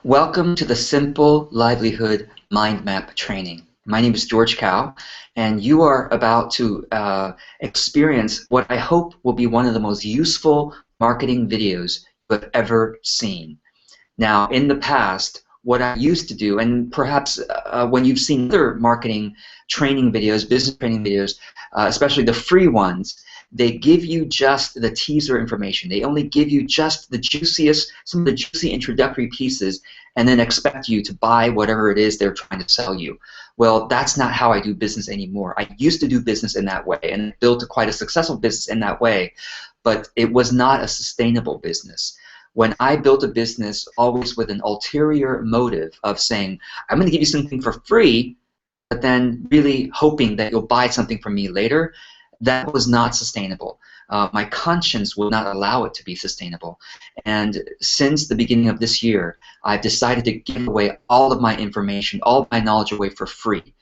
Welcome to the Simple Livelihood Mind Map training. My name is George Cao, and you are about to experience what I hope will be one of the most useful marketing videos you have ever seen. Now, in the past, what I used to do, and perhaps when you've seen other marketing training videos, business training videos, especially the free ones, they give you just the teaser information. They only give you just the juiciest, some of the juicy introductory pieces, and then expect you to buy whatever it is they're trying to sell you. Well, that's not how I do business anymore. I used to do business in that way and built quite a successful business in that way, but it was not a sustainable business. When I built a business always with an ulterior motive of saying, I'm going to give you something for free, but then really hoping that you'll buy something from me later, that was not sustainable. My conscience would not allow it to be sustainable. And since the beginning of this year, I've decided to give away all of my information, all of my knowledge away for free.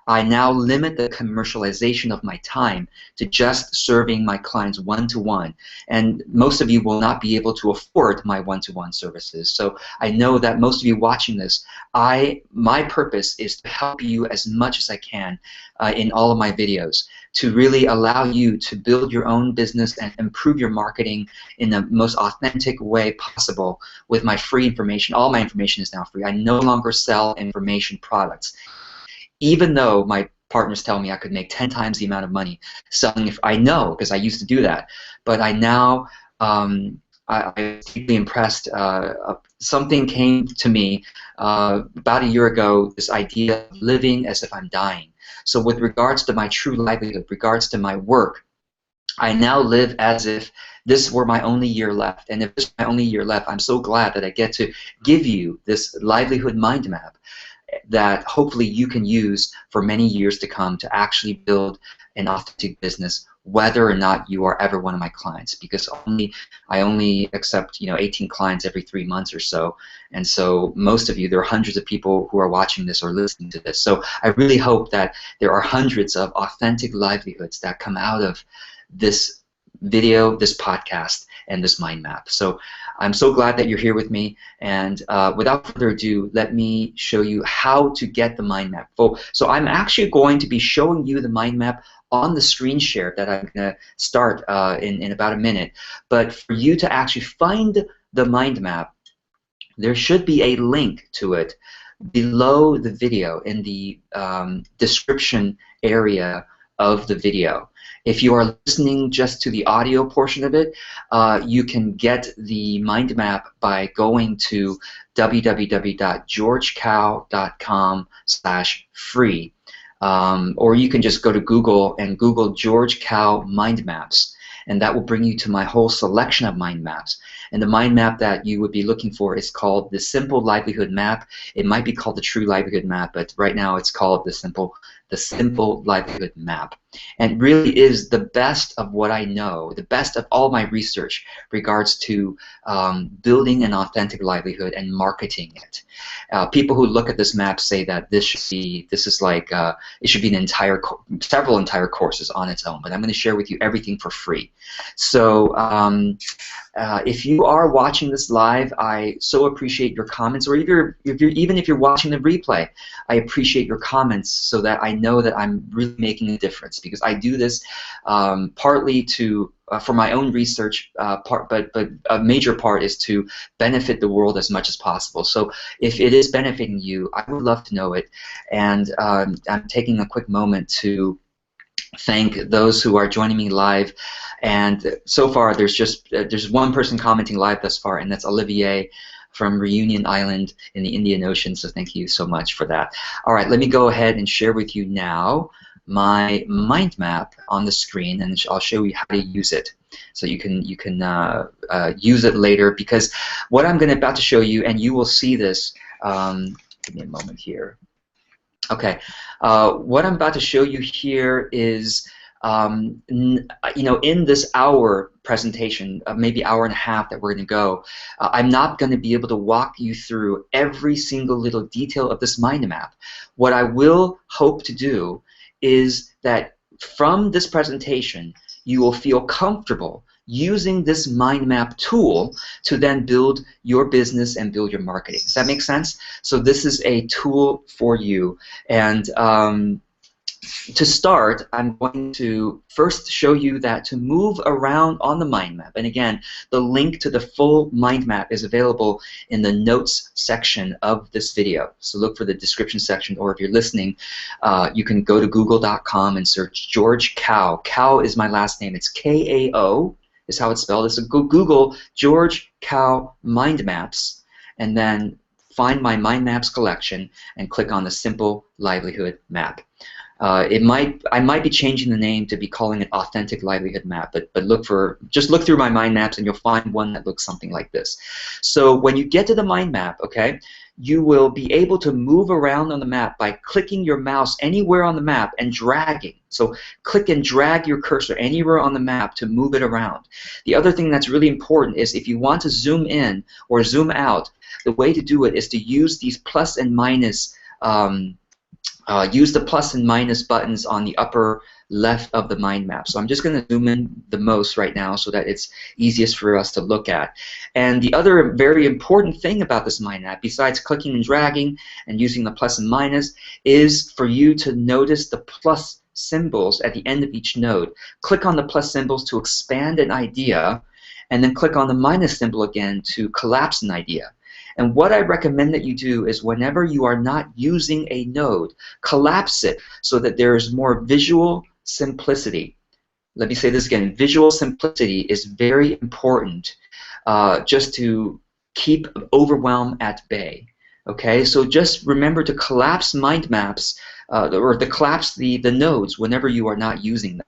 I now limit the commercialization of my time to just serving my clients one-to-one. And most of you will not be able to afford my one-to-one services. So I know that most of you watching this, my purpose is to help you as much as I can in all of my videos, to really allow you to build your own business and improve your marketing in the most authentic way possible with my free information. All my information is now free. I no longer sell information products. Even though my partners tell me I could make 10 times the amount of money selling, if I know, because I used to do that, but I now, I was deeply impressed. Something came to me about a year ago, this idea of living as if I'm dying. So with regards to my true livelihood, regards to my work, I now live as if this were my only year left. And if this is my only year left, I'm so glad that I get to give you this livelihood mind map that hopefully you can use for many years to come to actually build an authentic business, whether or not you are ever one of my clients, because I only accept 18 clients every 3 months or so, and so most of you, there are hundreds of people who are watching this or listening to this. So I really hope that there are hundreds of authentic livelihoods that come out of this video, this podcast, and this mind map. So I'm so glad that you're here with me, and without further ado, let me show you how to get the mind map. So I'm actually going to be showing you the mind map on the screen share that I'm going to start in about a minute. But for you to actually find the mind map, there should be a link to it below the video in the description area of the video. If you are listening just to the audio portion of it, you can get the mind map by going to www.georgecao.com/free, or you can just go to Google and Google George Cao mind maps, and that will bring you to my whole selection of mind maps. And the mind map that you would be looking for is called the Simple Livelihood Map. It might be called the True Livelihood Map, but right now it's called the Simple Livelihood Map. And really is the best of what I know, the best of all my research regards to building an authentic livelihood and marketing it. People who look at this map say that it should be an several entire courses on its own, but I'm going to share with you everything for free. So if you are watching this live, I so appreciate your comments, or even if you're watching the replay, I appreciate your comments so that I know that I'm really making a difference, because I do this partly for my own research, but a major part is to benefit the world as much as possible. So if it is benefiting you, I would love to know it, and I'm taking a quick moment to thank those who are joining me live. And so far there's one person commenting live thus far, and that's Olivier from Reunion Island in the Indian Ocean, so thank you so much for that. All right, let me go ahead and share with you now my mind map on the screen, and I'll show you how to use it, so you can use it later, because what I'm about to show you, and you will see this, give me a moment here. Okay, what I'm about to show you here is, in this hour presentation, maybe hour and a half that we're going to go, I'm not going to be able to walk you through every single little detail of this mind map. What I will hope to do is that from this presentation, you will feel comfortable using this mind map tool to then build your business and build your marketing. Does that make sense? So this is a tool for you. And to start, I'm going to first show you that to move around on the mind map, and again, the link to the full mind map is available in the notes section of this video. So look for the description section, or if you're listening, you can go to google.com and search George Kao. Kao is my last name. It's K-A-O is how it's spelled. So go Google George Kao Mind Maps, and then find my mind maps collection and click on the Simple Livelihood map. I might be changing the name to be calling it Authentic Livelihood Map, but just look through my mind maps and you'll find one that looks something like this. So when you get to the mind map, okay, you will be able to move around on the map by clicking your mouse anywhere on the map and dragging. So click and drag your cursor anywhere on the map to move it around. The other thing that's really important is if you want to zoom in or zoom out, the way to do it is to use these plus and minus use the plus and minus buttons on the upper left of the mind map. So I'm just going to zoom in the most right now so that it's easiest for us to look at. And the other very important thing about this mind map, besides clicking and dragging and using the plus and minus, is for you to notice the plus symbols at the end of each node. Click on the plus symbols to expand an idea, and then click on the minus symbol again to collapse an idea. And what I recommend that you do is whenever you are not using a node, collapse it so that there is more visual simplicity. Let me say this again. Visual simplicity is very important just to keep overwhelm at bay. Okay, so just remember to collapse mind maps or to collapse the nodes whenever you are not using them.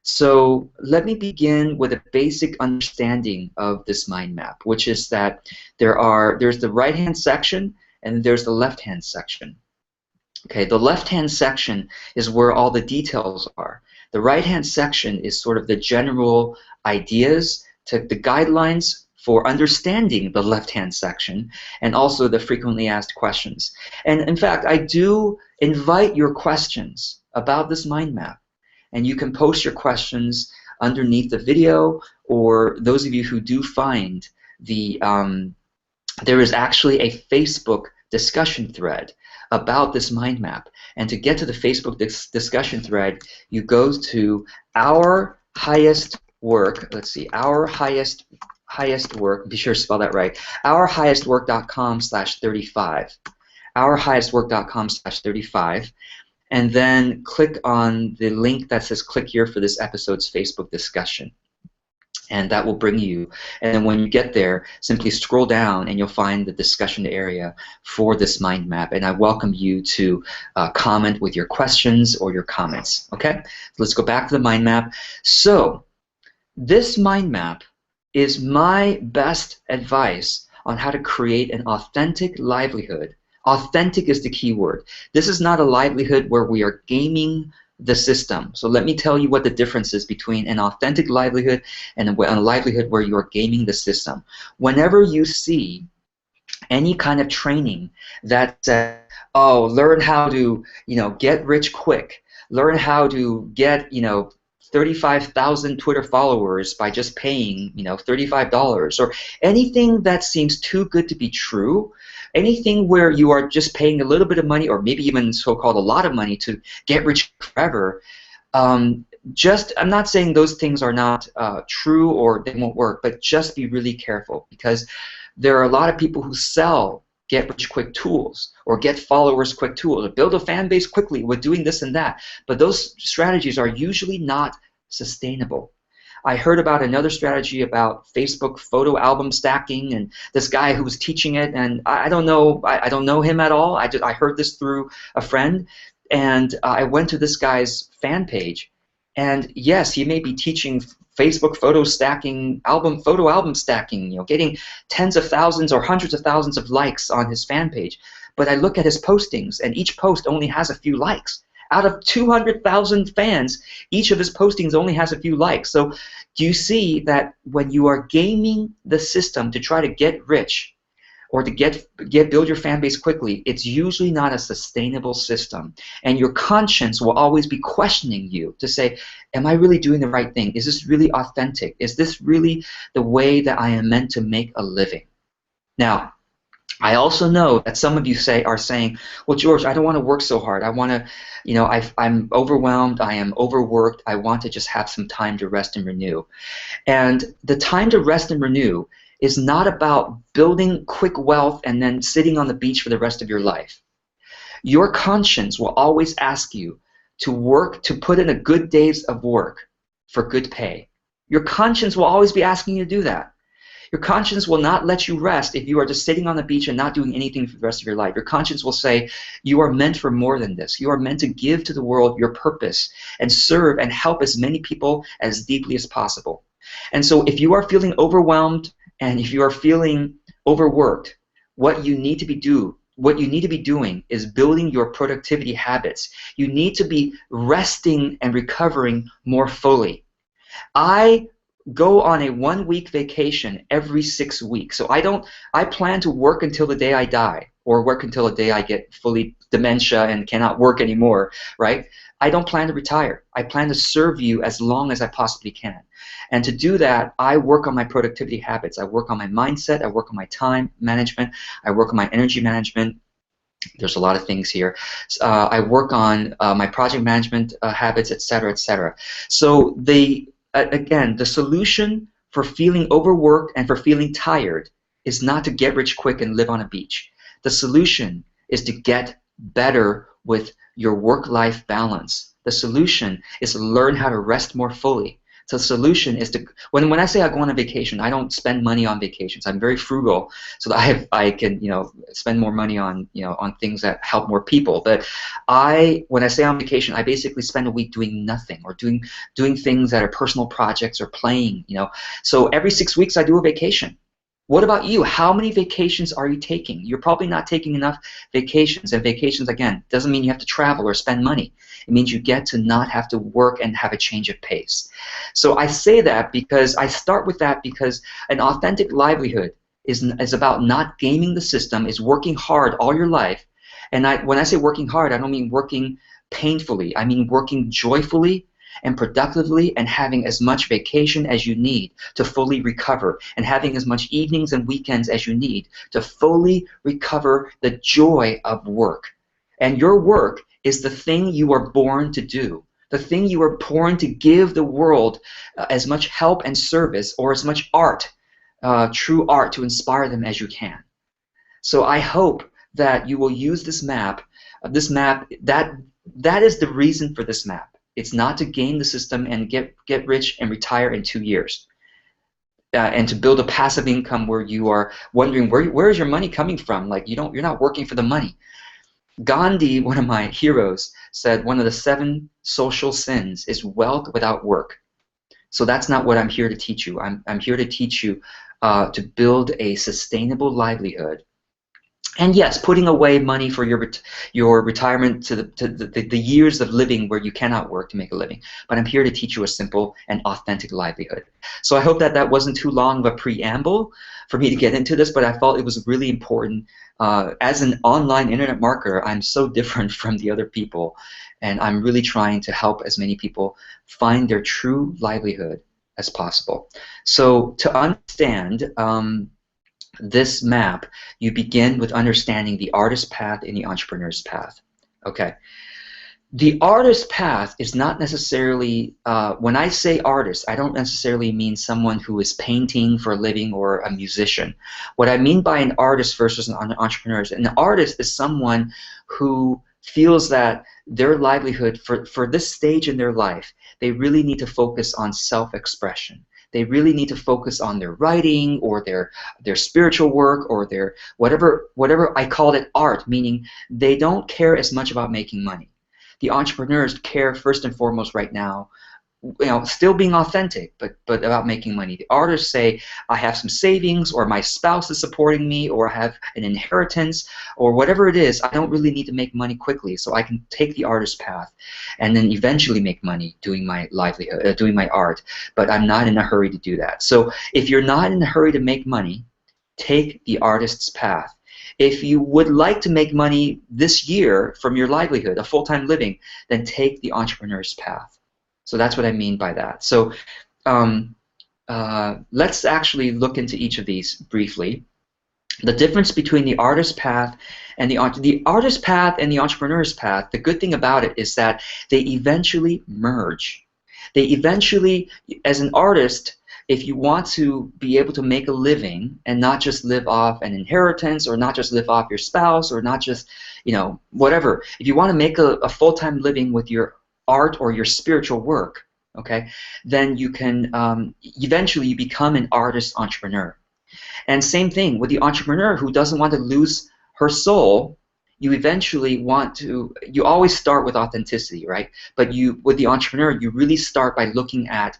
So let me begin with a basic understanding of this mind map, which is that there's the right-hand section and there's the left-hand section. Okay, the left-hand section is where all the details are. The right-hand section is sort of the general ideas, the guidelines for understanding the left-hand section, and also the frequently asked questions. And in fact, I do invite your questions about this mind map. And you can post your questions underneath the video, or those of you who do find there is actually a Facebook discussion thread about this mind map. And to get to the Facebook discussion thread, you go to Our Highest Work. Let's see, Our Highest Work. Be sure to spell that right. OurHighestWork.com/35. OurHighestWork.com/35. And then click on the link that says click here for this episode's Facebook discussion. And that will bring you, and then when you get there, simply scroll down and you'll find the discussion area for this mind map. And I welcome you to comment with your questions or your comments. Okay, let's go back to the mind map. So this mind map is my best advice on how to create an authentic livelihood. Authentic is the key word. This is not a livelihood where we are gaming the system. So let me tell you what the difference is between an authentic livelihood and a livelihood where you are gaming the system. Whenever you see any kind of training that says, oh, learn how to, get rich quick, learn how to get, 35,000 Twitter followers by just paying, $35, or anything that seems too good to be true, anything where you are just paying a little bit of money, or maybe even so-called a lot of money to get rich forever, I'm not saying those things are not true or they won't work, but just be really careful, because there are a lot of people who sell get rich quick tools or get followers quick tools or build a fan base quickly with doing this and that, but those strategies are usually not sustainable. I heard about another strategy about Facebook photo album stacking, and this guy who was teaching it, and I don't know him at all. I heard this through a friend, and I went to this guy's fan page, and yes, he may be teaching Facebook photo album stacking, getting tens of thousands or hundreds of thousands of likes on his fan page. But I look at his postings, and each post only has a few likes. Out of 200,000 fans, each of his postings only has a few likes. So do you see that when you are gaming the system to try to get rich, or to build your fan base quickly, it's usually not a sustainable system. And your conscience will always be questioning you to say, am I really doing the right thing? Is this really authentic? Is this really the way that I am meant to make a living? Now, I also know that some of you are saying, well, George, I don't want to work so hard. I want to, I'm overwhelmed. I am overworked. I want to just have some time to rest and renew. And the time to rest and renew is not about building quick wealth and then sitting on the beach for the rest of your life. Your conscience will always ask you to work, to put in a good days of work for good pay. Your conscience will always be asking you to do that. Your conscience will not let you rest if you are just sitting on the beach and not doing anything for the rest of your life. Your conscience will say, you are meant for more than this. You are meant to give to the world your purpose and serve and help as many people as deeply as possible. And so if you are feeling overwhelmed and if you are feeling overworked, what you need to be doing is building your productivity habits. You need to be resting and recovering more fully. I go on a 1-week vacation every 6 weeks. So I plan to work until the day I die, or work until the day I get fully dementia and cannot work anymore, right? I don't plan to retire. I plan to serve you as long as I possibly can. And to do that, I work on my productivity habits. I work on my mindset. I work on my time management. I work on my energy management. There's a lot of things here. I work on my project management habits, etc., etc. So again, the solution for feeling overworked and for feeling tired is not to get rich quick and live on a beach. The solution is to get better with your work-life balance. The solution is to learn how to rest more fully. So the solution is to, when I say I go on a vacation, I don't spend money on vacations. I'm very frugal so that I can spend more money on on things that help more people. But when I say on vacation, I basically spend a week doing nothing or doing things that are personal projects or playing. So every 6 weeks I do a vacation. What about you? How many vacations are you taking? You're probably not taking enough vacations. And vacations, again, doesn't mean you have to travel or spend money. It means you get to not have to work and have a change of pace. So I say that because I start with that because an authentic livelihood is about not gaming the system, is working hard all your life. And when I say working hard, I don't mean working painfully. I mean working joyfully and productively and having as much vacation as you need to fully recover and having as much evenings and weekends as you need to fully recover the joy of work. And your work is the thing you are born to do, the thing you are born to give the world as much help and service or as much art, true art, to inspire them as you can. So I hope that you will use this map. That is the reason for this map. It's not to game the system and get rich and retire in 2 years, and to build a passive income where you are wondering where is your money coming from? Like you're not working for the money. Gandhi, one of my heroes, said one of the 7 social sins is wealth without work. So that's not what I'm here to teach you. I'm here to teach you to build a sustainable livelihood. And yes, putting away money for your retirement to the years of living where you cannot work to make a living. But I'm here to teach you a simple and authentic livelihood. So I hope that wasn't too long of a preamble for me to get into this, but I felt it was really important. As an online internet marketer, I'm so different from the other people, and I'm really trying to help as many people find their true livelihood as possible. So to understand this map, you begin with understanding the artist's path and the entrepreneur's path. Okay. The artist's path is not necessarily, when I say artist, I don't necessarily mean someone who is painting for a living or a musician. What I mean by an artist versus an entrepreneur is an artist is someone who feels that their livelihood, for this stage in their life, they really need to focus on self-expression. They really need to focus on their writing or their spiritual work or their whatever I called it art, meaning they don't care as much about making money. The entrepreneurs care first and foremost right now, still being authentic, but about making money. The artists say, I have some savings, or my spouse is supporting me, or I have an inheritance, or whatever it is. I don't really need to make money quickly, so I can take the artist's path and then eventually make money doing my livelihood, doing my art, but I'm not in a hurry to do that. So if you're not in a hurry to make money, take the artist's path. If you would like to make money this year from your livelihood, a full-time living, then take the entrepreneur's path. So that's what I mean by that. So let's actually look into each of these briefly. The difference between the artist's path and the artist's path and the entrepreneur's path, the good thing about it is that they eventually merge. They eventually, as an artist, if you want to be able to make a living and not just live off an inheritance or not just live off your spouse or not just, you know, whatever, if you want to make a full-time living with your art or your spiritual work, okay, then you can eventually you become an artist entrepreneur. And same thing with the entrepreneur who doesn't want to lose her soul. You eventually want to, you always start with authenticity, right? But you, with the entrepreneur, you really start by looking at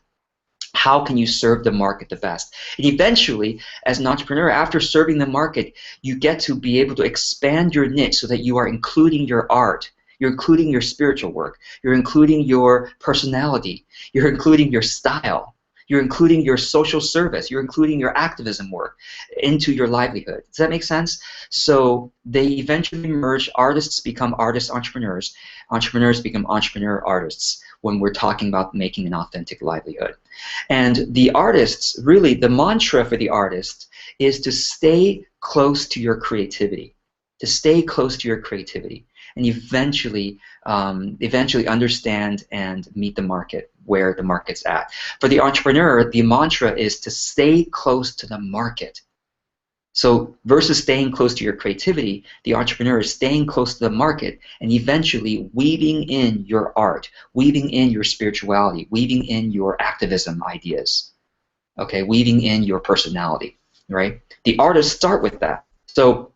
how can you serve the market the best. And eventually, as an entrepreneur, after serving the market, you get to be able to expand your niche so that you are including your art, you're including your spiritual work, you're including your personality, you're including your style, you're including your social service, you're including your activism work into your livelihood. Does that make sense? So they eventually merge. Artists become artist entrepreneurs. Entrepreneurs become entrepreneur artists when we're talking about making an authentic livelihood. And the artists, really, the mantra for the artist is to stay close to your creativity, to stay close to your creativity, and eventually understand and meet the market where the market's at. For the entrepreneur, the mantra is to stay close to the market. So versus staying close to your creativity, the entrepreneur is staying close to the market and eventually weaving in your art, weaving in your spirituality, weaving in your activism ideas, okay, weaving in your personality, right? The artists start with that. So,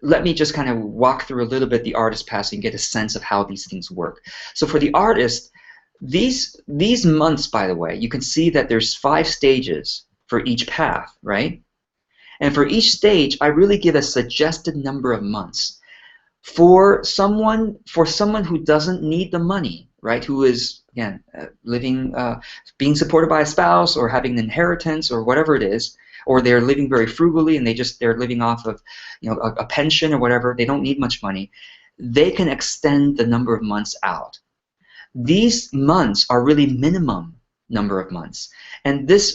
let me just kind of walk through a little bit the artist path and get a sense of how these things work. So for the artist, these months, by the way, you can see that there's 5 stages for each path, right? And for each stage, I really give a suggested number of months. For someone who doesn't need the money, right, who is, again, living, being supported by a spouse or having an inheritance or whatever it is, or they're living very frugally and they're living off of, you know, a pension or whatever, they don't need much money, they can extend the number of months out. These months are really minimum number of months. And these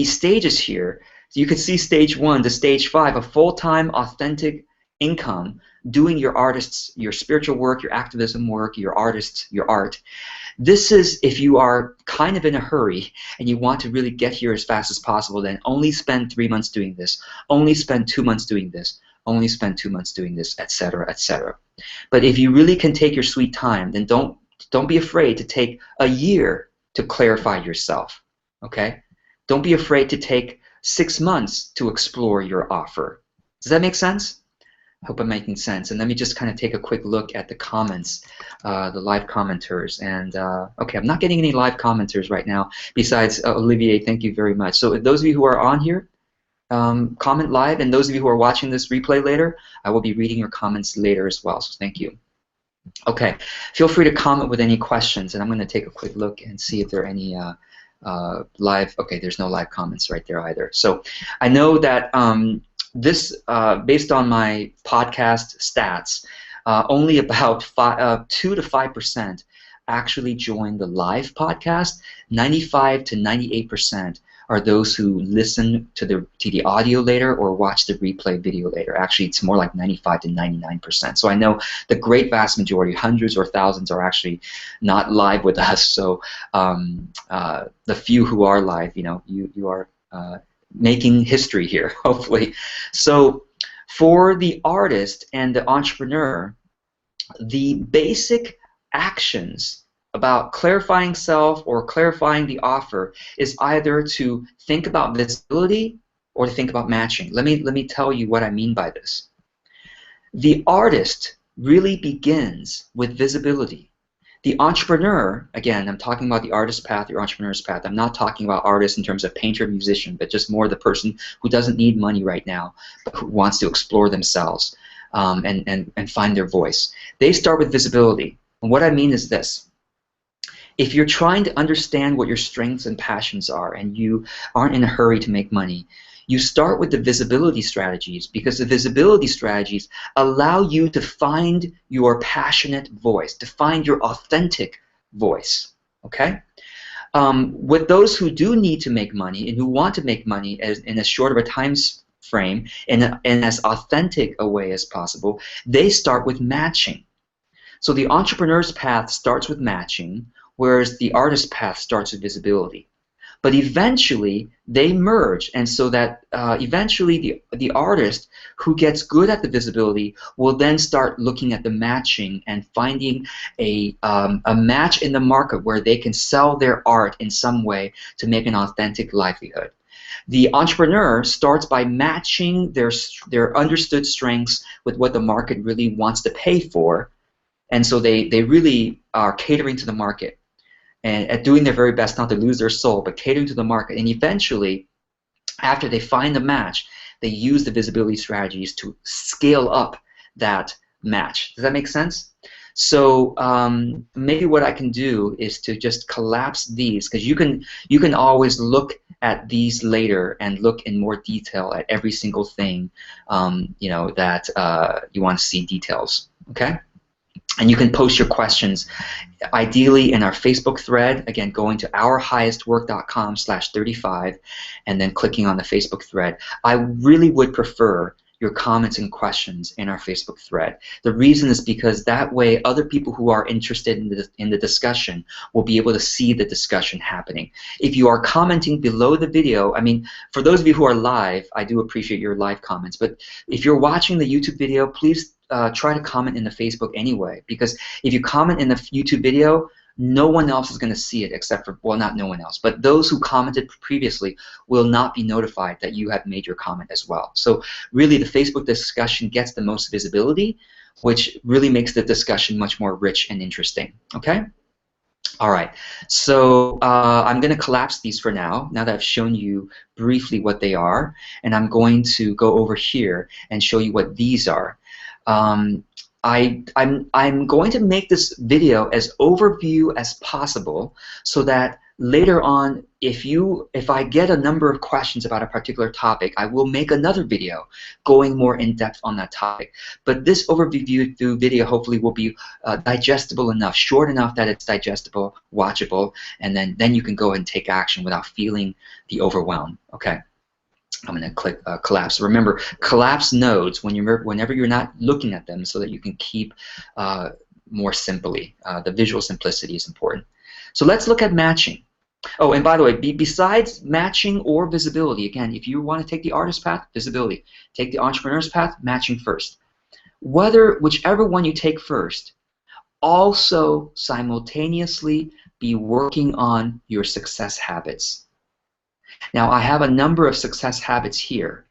stages here, you could see stage 1 to stage 5, a full-time authentic income doing your spiritual work, your activism work, your art. This is if you are kind of in a hurry and you want to really get here as fast as possible, then only spend 3 months doing this, only spend 2 months doing this, only spend 2 months doing this, etc., etc. But if you really can take your sweet time, then don't be afraid to take a year to clarify yourself, okay? Don't be afraid to take 6 months to explore your offer. Does that make sense? I hope I'm making sense. And let me just kind of take a quick look at the comments, the live commenters. And okay, I'm not getting any live commenters right now. Besides Olivier, thank you very much. So those of you who are on here, comment live, and those of you who are watching this replay later, I will be reading your comments later as well. So thank you. Okay, feel free to comment with any questions, and I'm going to take a quick look and see if there are any live. Okay, there's no live comments right there either. So I know that. Based on my podcast stats, only about 2 to 5% actually join the live podcast. 95 to 98% are those who listen to the audio later or watch the replay video later. Actually, it's more like 95 to 99%. So I know the great vast majority, hundreds or thousands, are actually not live with us. So the few who are live, you know, you are making history here, hopefully. So for the artist and the entrepreneur, the basic actions about clarifying self or clarifying the offer is either to think about visibility or to think about matching. Let me tell you what I mean by this. The artist really begins with visibility. The entrepreneur, again, I'm talking about the artist path, your entrepreneur's path. I'm not talking about artists in terms of painter, musician, but just more the person who doesn't need money right now, but who wants to explore themselves and find their voice. They start with visibility. And what I mean is this. If you're trying to understand what your strengths and passions are and you aren't in a hurry to make money, you start with the visibility strategies, because the visibility strategies allow you to find your passionate voice, to find your authentic voice. Okay? With those who do need to make money and who want to make money in as short of a time frame, in as authentic a way as possible, they start with matching. So the entrepreneur's path starts with matching, whereas the artist's path starts with visibility. But eventually they merge, and so that eventually the artist who gets good at the visibility will then start looking at the matching and finding a match in the market where they can sell their art in some way to make an authentic livelihood. The entrepreneur starts by matching their understood strengths with what the market really wants to pay for, and so they really are catering to the market and at doing their very best not to lose their soul, but catering to the market. And eventually, after they find the match, they use the visibility strategies to scale up that match. Does that make sense? So maybe what I can do is to just collapse these, because you can always look at these later and look in more detail at every single thing you know, that you want to see details. Okay? And you can post your questions, ideally in our Facebook thread, again, going to ourhighestwork.com/35 and then clicking on the Facebook thread. I really would prefer your comments and questions in our Facebook thread. The reason is because that way other people who are interested in the discussion will be able to see the discussion happening. If you are commenting below the video, I mean, for those of you who are live, I do appreciate your live comments, but if you're watching the YouTube video, please try to comment in the Facebook anyway, because if you comment in the YouTube video, no one else is going to see it except for, well, not no one else, but those who commented previously will not be notified that you have made your comment as well. So really the Facebook discussion gets the most visibility, which really makes the discussion much more rich and interesting. Okay? All right. So I'm going to collapse these for now that I've shown you briefly what they are, and I'm going to go over here and show you what these are. I'm going to make this video as overview as possible so that later on, if I get a number of questions about a particular topic, I will make another video going more in depth on that topic. But this overview video hopefully will be digestible enough, short enough that it's digestible, watchable, and then you can go and take action without feeling the overwhelm. Okay. I'm going to click collapse. Remember, collapse nodes whenever you're not looking at them so that you can keep more simply. The visual simplicity is important. So let's look at matching. Oh, and by the way, besides matching or visibility, again, if you want to take the artist path, visibility. Take the entrepreneur's path, matching first. Whichever one you take first, also simultaneously be working on your success habits. Now, I have a number of success habits here,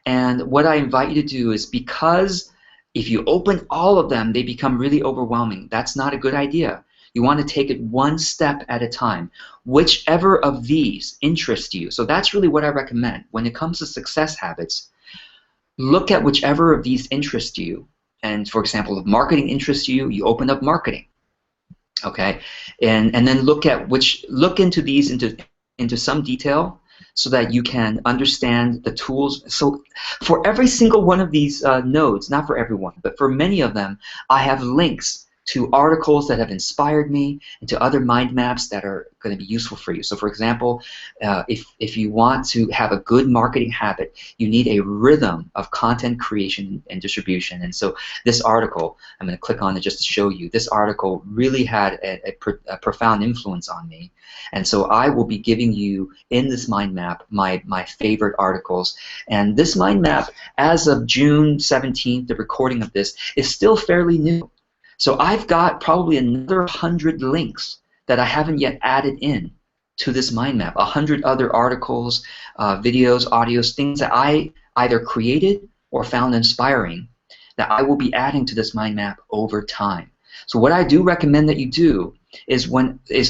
and what I invite you to do is, because if you open all of them, they become really overwhelming. That's not a good idea. You want to take it one step at a time. Whichever of these interest you, so that's really what I recommend. When it comes to success habits, look at whichever of these interest you, and for example, if marketing interests you, you open up marketing. Okay, and then look into these into some detail so that you can understand the tools. So for every single one of these nodes, not for everyone, but for many of them, I have links to articles that have inspired me and to other mind maps that are going to be useful for you. So for example, if you want to have a good marketing habit, you need a rhythm of content creation and distribution. And so this article, I'm going to click on it just to show you, this article really had a profound influence on me. And so I will be giving you in this mind map my favorite articles. And this mind map, as of June 17th, the recording of this, is still fairly new. So I've got probably another 100 links that I haven't yet added in to this mind map. 100 other articles, videos, audios, things that I either created or found inspiring that I will be adding to this mind map over time. So what I do recommend that you do is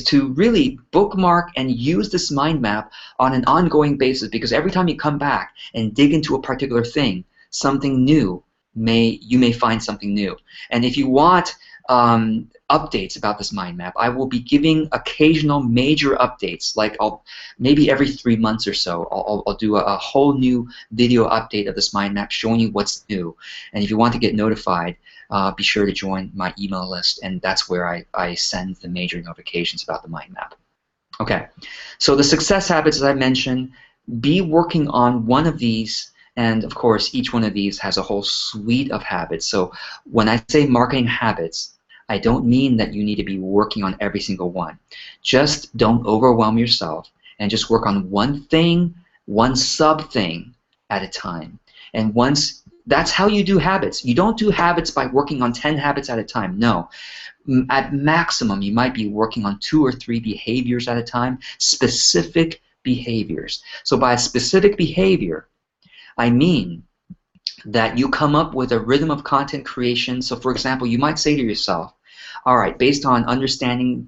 to really bookmark and use this mind map on an ongoing basis, because every time you come back and dig into a particular thing, something new you may find something new. And if you want updates about this mind map. I will be giving occasional major updates, like maybe every 3 months or so. I'll do a whole new video update of this mind map showing you what's new. And if you want to get notified, be sure to join my email list, and that's where I send the major notifications about the mind map. Okay, so the success habits, as I mentioned, be working on one of these, and of course each one of these has a whole suite of habits. So when I say marketing habits, I don't mean that you need to be working on every single one. Just don't overwhelm yourself and just work on one thing, one sub thing at a time. And once that's how you do habits. You don't do habits by working on 10 habits at a time. No. At maximum, you might be working on 2 or 3 behaviors at a time, specific behaviors. So by specific behavior, I mean that you come up with a rhythm of content creation. So for example, you might say to yourself, all right, based on understanding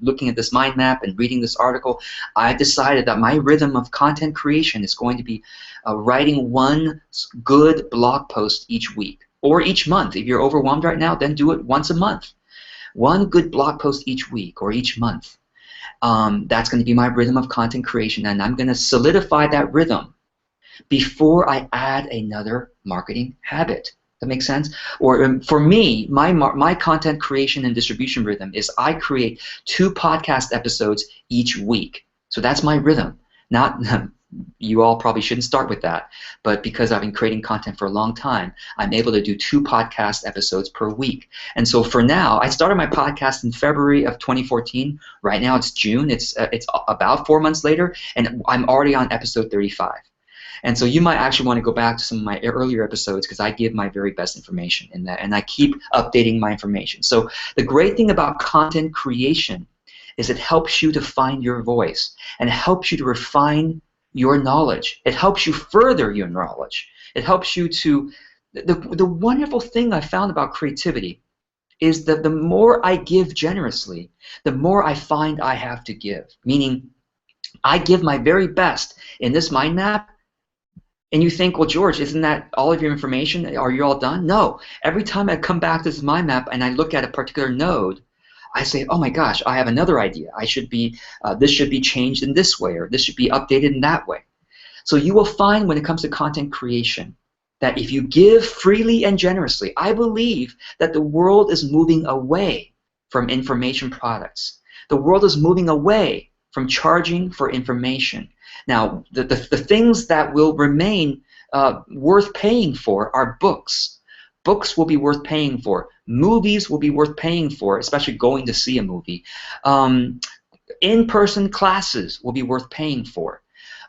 looking at this mind map and reading this article, I decided that my rhythm of content creation is going to be writing one good blog post each week or each month. If you're overwhelmed right now, then do it once a month. One good blog post each week or each month. That's going to be my rhythm of content creation, and I'm going to solidify that rhythm before I add another marketing habit. That makes sense? Or for me, my content creation and distribution rhythm is I create 2 podcast episodes each week. So that's my rhythm. Not you all probably shouldn't start with that, but because I've been creating content for a long time, I'm able to do 2 podcast episodes per week. And so for now, I started my podcast in February of 2014. Right now it's June. It's about 4 months later, and I'm already on episode 35. And so you might actually want to go back to some of my earlier episodes because I give my very best information in that, and I keep updating my information. So the great thing about content creation is it helps you to find your voice, and it helps you to refine your knowledge. It helps you further your knowledge. It helps you to... The wonderful thing I found about creativity is that the more I give generously, the more I find I have to give. Meaning, I give my very best in this mind map, and you think, well, George, isn't that all of your information? Are you all done? No. Every time I come back to this mind map and I look at a particular node, I say, oh my gosh, I have another idea. I should be, this should be changed in this way, or this should be updated in that way. So you will find when it comes to content creation that if you give freely and generously, I believe that the world is moving away from information products. The world is moving away from charging for information. Now, the things that will remain worth paying for are books. Books will be worth paying for. Movies will be worth paying for, especially going to see a movie. In-person classes will be worth paying for.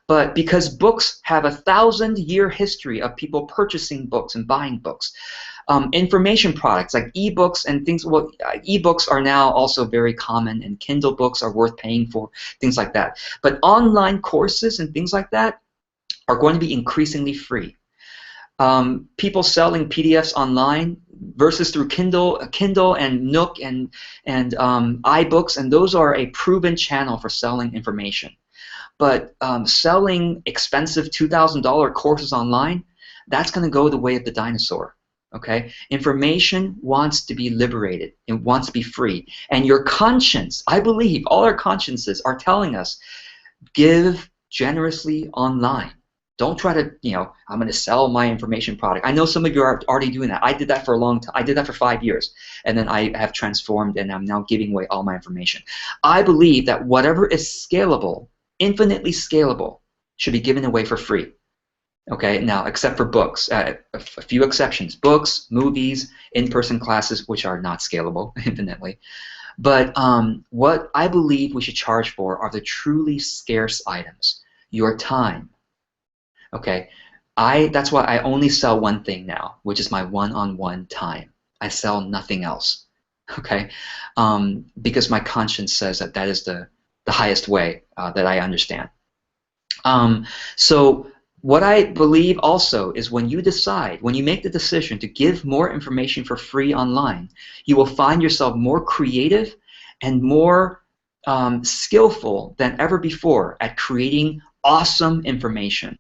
But because books have a 1,000-year history of people purchasing books and buying books, information products like ebooks and things, well, ebooks are now also very common, and Kindle books are worth paying for, things like that. But online courses and things like that are going to be increasingly free. People selling PDFs online versus through Kindle and Nook and iBooks, and those are a proven channel for selling information. But selling expensive $2,000 courses online, that's going to go the way of the dinosaur. Okay? Information wants to be liberated. It wants to be free. And your conscience, I believe, all our consciences are telling us, give generously online. Don't try to, I'm going to sell my information product. I know some of you are already doing that. I did that for a long time. I did that for 5 years. And then I have transformed, and I'm now giving away all my information. I believe that whatever is scalable, infinitely scalable, should be given away for free. Okay, now, except for books, a few exceptions. Books, movies, in-person classes, which are not scalable infinitely. But what I believe we should charge for are the truly scarce items. Your time. Okay, that's why I only sell one thing now, which is my one-on-one time. I sell nothing else. Okay, because my conscience says that that is the highest way that I understand. So what I believe also is when you decide, when you make the decision to give more information for free online, you will find yourself more creative and more skillful than ever before at creating awesome information.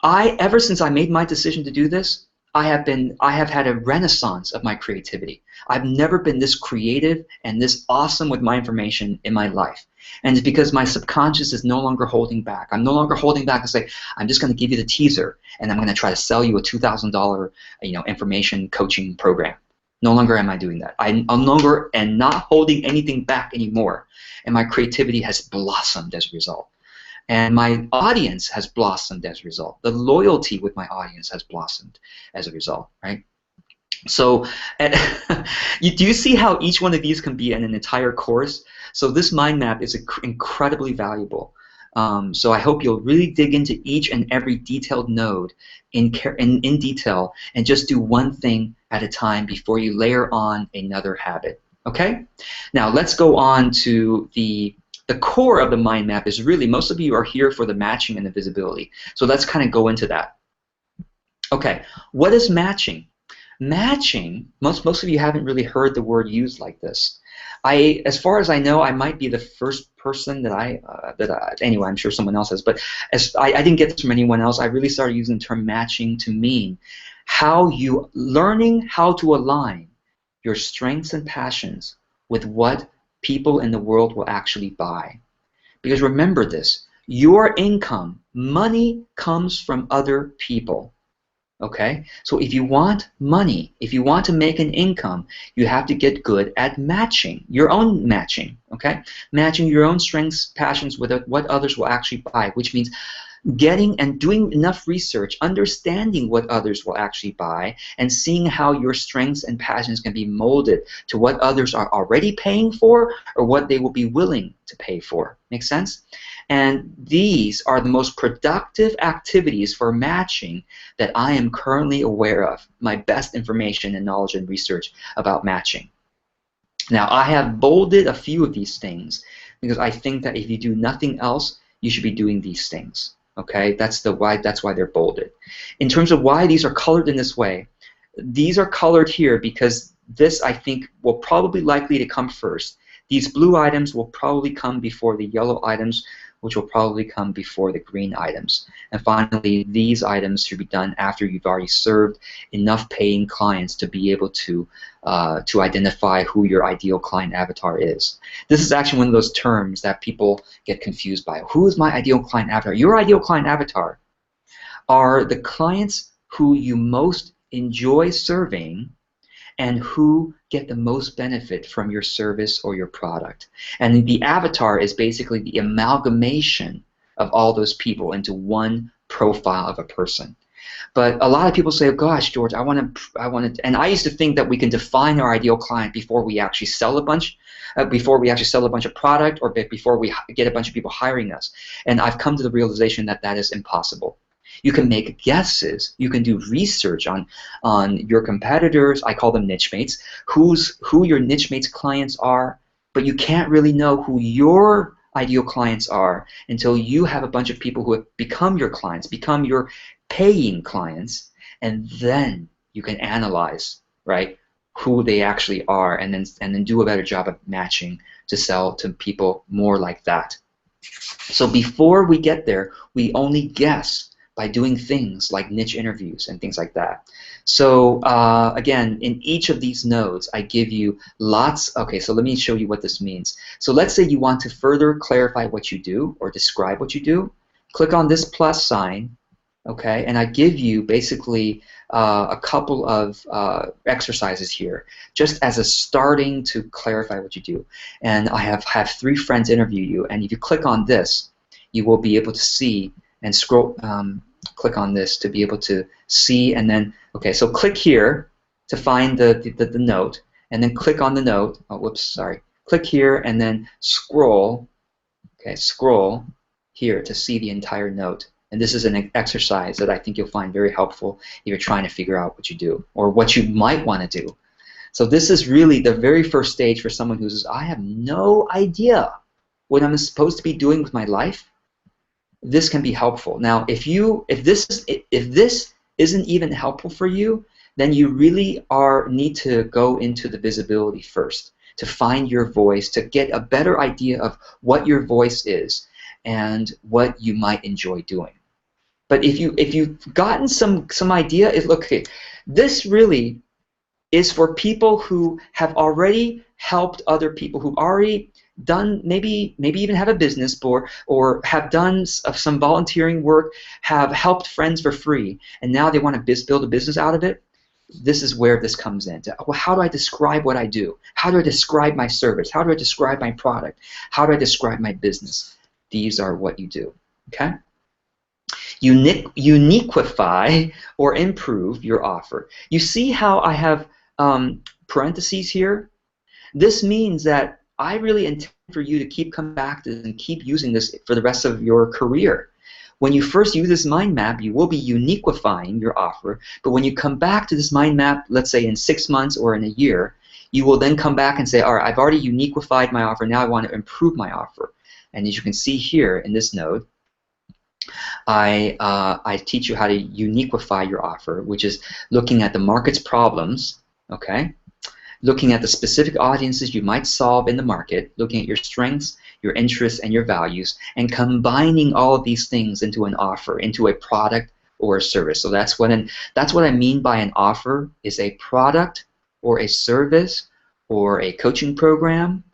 Ever since I made my decision to do this, I have had a renaissance of my creativity. I've never been this creative and this awesome with my information in my life. And it's because my subconscious is no longer holding back. I'm no longer holding back and say, I'm just going to give you the teaser, and I'm going to try to sell you a $2,000, information coaching program. No longer am I doing that. I'm no longer and not holding anything back anymore. And my creativity has blossomed as a result. And my audience has blossomed as a result. The loyalty with my audience has blossomed as a result, right? So do you see how each one of these can be in an entire course? So this mind map is incredibly valuable. So I hope you'll really dig into each and every detailed node in detail and just do one thing at a time before you layer on another habit. Okay? Now let's go on to the core of the mind map. Is really, most of you are here for the matching and the visibility. So let's kind of go into that. Okay, what is matching? Matching, most of you haven't really heard the word used like this. As far as I know, I might be the first person anyway, I'm sure someone else has, but I didn't get this from anyone else. I really started using the term matching to mean learning how to align your strengths and passions with what people in the world will actually buy. Because remember this, your income, money comes from other people. Okay? So if you want money, if you want to make an income, you have to get good at matching, your own matching, okay? Matching your own strengths, passions with what others will actually buy, which means getting and doing enough research, understanding what others will actually buy, and seeing how your strengths and passions can be molded to what others are already paying for or what they will be willing to pay for. Make sense? And these are the most productive activities for matching that I am currently aware of, my best information and knowledge and research about matching. Now, I have bolded a few of these things because I think that if you do nothing else, you should be doing these things. Okay, that's why they're bolded. In terms of why these are colored in this way, these are colored here because this, I think, will probably likely to come first. These blue items will probably come before the yellow items, which will probably come before the green items. And finally, these items should be done after you've already served enough paying clients to be able to identify who your ideal client avatar is. This is actually one of those terms that people get confused by. Who is my ideal client avatar? Your ideal client avatar are the clients who you most enjoy serving and who get the most benefit from your service or your product. And the avatar is basically the amalgamation of all those people into one profile of a person. But a lot of people say, oh, gosh, George, I want to, and I used to think that we can define our ideal client before we actually sell a bunch, of product, or before we get a bunch of people hiring us. And I've come to the realization that that is impossible. You can make guesses. You can do research on your competitors. I call them niche mates. Who your niche mates' clients are, but you can't really know who your ideal clients are until you have a bunch of people who have become your clients, become your paying clients, and then you can analyze, right, who they actually are, and then do a better job of matching to sell to people more like that. So before we get there, we only guess by doing things like niche interviews and things like that. So again, in each of these nodes, I give you lots. Okay, so let me show you what this means. So let's say you want to further clarify what you do or describe what you do. Click on this plus sign, okay, and I give you basically a couple of exercises here, just as a starting to clarify what you do. And I have 3 friends interview you, and if you click on this, you will be able to see and scroll, click on this to be able to see, and then, okay, so click here to find the note, and then click on the note, oh, whoops, sorry, click here and then scroll, okay, scroll here to see the entire note. And this is an exercise that I think you'll find very helpful if you're trying to figure out what you do, or what you might want to do. So this is really the very first stage for someone who says, I have no idea what I'm supposed to be doing with my life. This can be helpful. Now, if this isn't even helpful for you, then you really need to go into the visibility first to find your voice, to get a better idea of what your voice is and what you might enjoy doing. But if you've gotten some idea, look, okay, This really is for people who have already helped other people, who've already done, maybe even have a business, or have done some volunteering work, have helped friends for free, and now they want to build a business out of it. This is where this comes in. Well, how do I describe what I do? How do I describe my service? How do I describe my product? How do I describe my business? These are what you do. Okay? Uniquify or improve your offer. You see how I have parentheses here? This means that I really intend for you to keep coming back to this and keep using this for the rest of your career. When you first use this mind map, you will be uniquifying your offer, but when you come back to this mind map, let's say in 6 months or in a year, you will then come back and say, all right, I've already uniquified my offer, now I want to improve my offer. And as you can see here in this node, I teach you how to uniquify your offer, which is looking at the market's problems, okay? Looking at the specific audiences you might solve in the market, looking at your strengths, your interests, and your values, and combining all of these things into an offer, into a product or a service. So that's what I mean by an offer, is a product or a service or a coaching program.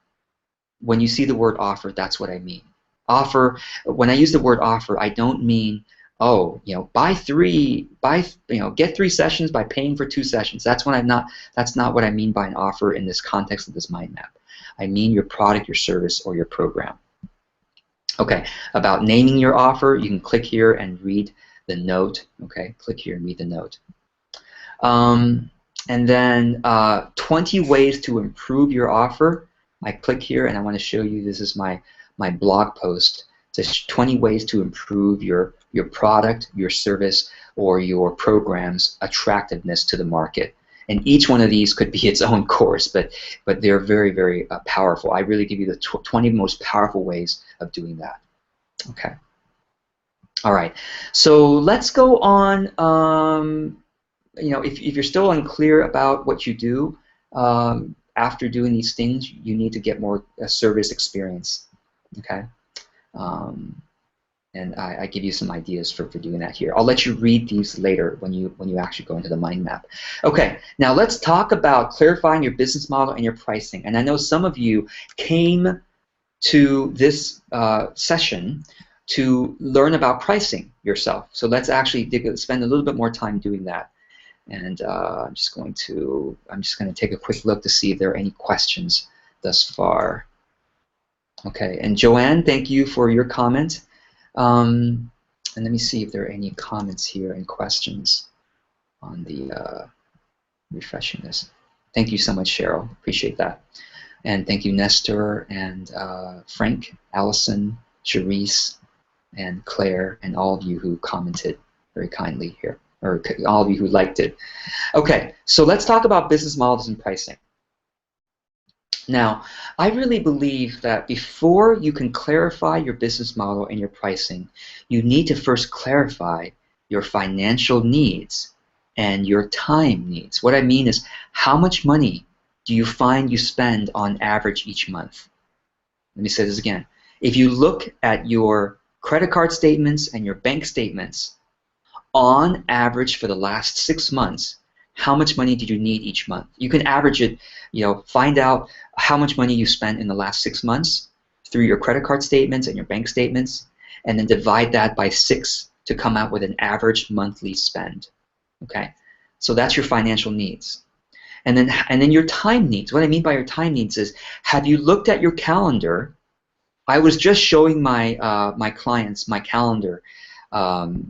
When you see the word offer, that's what I mean. Offer, when I use the word offer, I don't mean, oh, get 3 sessions by paying for 2 sessions. That's not what I mean by an offer in this context of this mind map. I mean your product, your service, or your program. Okay, about naming your offer, you can click here and read the note. Okay, click here and read the note. And then 20 ways to improve your offer. I click here and I want to show you, this is my blog post. It's 20 ways to improve your product, your service, or your program's attractiveness to the market. And each one of these could be its own course, but they're very, very powerful. I really give you the 20 most powerful ways of doing that. Okay. All right. So let's go on. If you're still unclear about what you do, after doing these things, you need to get more service experience. Okay. And I give you some ideas for doing that here. I'll let you read these later when you actually go into the mind map. Okay, now let's talk about clarifying your business model and your pricing. And I know some of you came to this session to learn about pricing yourself. So let's actually spend a little bit more time doing that. And I'm just going to take a quick look to see if there are any questions thus far. Okay, and Joanne, thank you for your comment. And let me see if there are any comments here and questions on the refreshing this. Thank you so much, Cheryl. Appreciate that. And thank you, Nestor and Frank, Allison, Charisse, and Claire, and all of you who commented very kindly here, or all of you who liked it. Okay, so let's talk about business models and pricing. Now, I really believe that before you can clarify your business model and your pricing, you need to first clarify your financial needs and your time needs. What I mean is, how much money do you find you spend on average each month? Let me say this again. If you look at your credit card statements and your bank statements, on average for the last 6 months, how much money did you need each month? You can average it, find out how much money you spent in the last 6 months through your credit card statements and your bank statements, and then divide that by 6 to come out with an average monthly spend. Okay, so that's your financial needs. And then your time needs. What I mean by your time needs is, have you looked at your calendar? I was just showing my my clients my calendar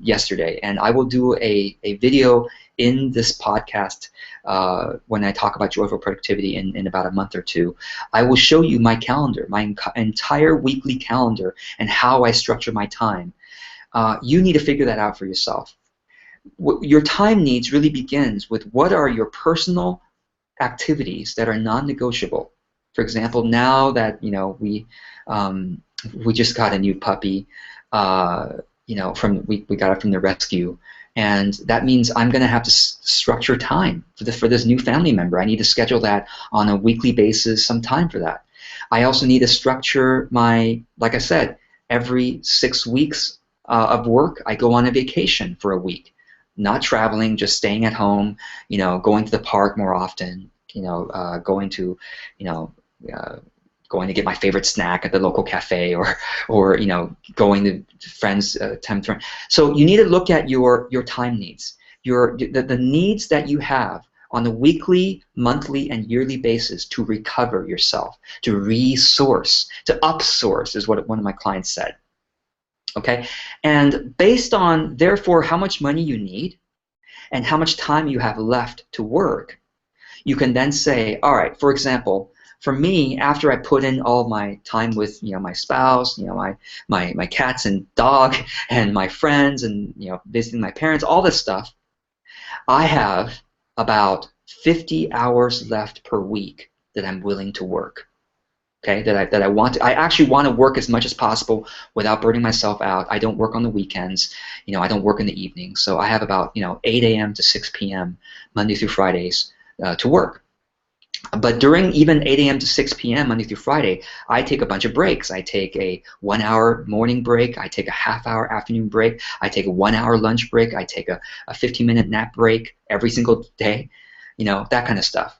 yesterday, and I will do a video in this podcast when I talk about joyful productivity in about a month or 2. I will show you my calendar, my entire weekly calendar, and how I structure my time. You need to figure that out for yourself. Your time needs really begins with, what are your personal activities that are non-negotiable. For example, now that we just got a new puppy, we got it from the rescue, and that means I'm going to have to structure time for this new family member. I need to schedule that on a weekly basis, some time for that. I also need to structure like I said, every 6 weeks of work, I go on a vacation for a week. not traveling, just staying at home, going to the park more often, going to, you know, uh, going to get my favorite snack at the local cafe, or going to friends time. So you need to look at your time needs, the needs that you have on a weekly, monthly, and yearly basis to recover yourself, to resource, to upsource is what one of my clients said. Okay, and based on therefore how much money you need and how much time you have left to work, you can then say, all right, for example, for me, after I put in all my time with my spouse, my cats and dog, and my friends, and visiting my parents, all this stuff, I have about 50 hours left per week that I'm willing to work. Okay, that I want to. I actually want to work as much as possible without burning myself out. I don't work on the weekends. I don't work in the evenings. So I have about 8 a.m. to 6 p.m. Monday through Fridays to work. But during even 8 a.m. to 6 p.m. Monday through Friday, I take a bunch of breaks. I take a 1-hour morning break. I take a half-hour afternoon break. I take a 1-hour lunch break. I take a 15-minute nap break every single day. That kind of stuff.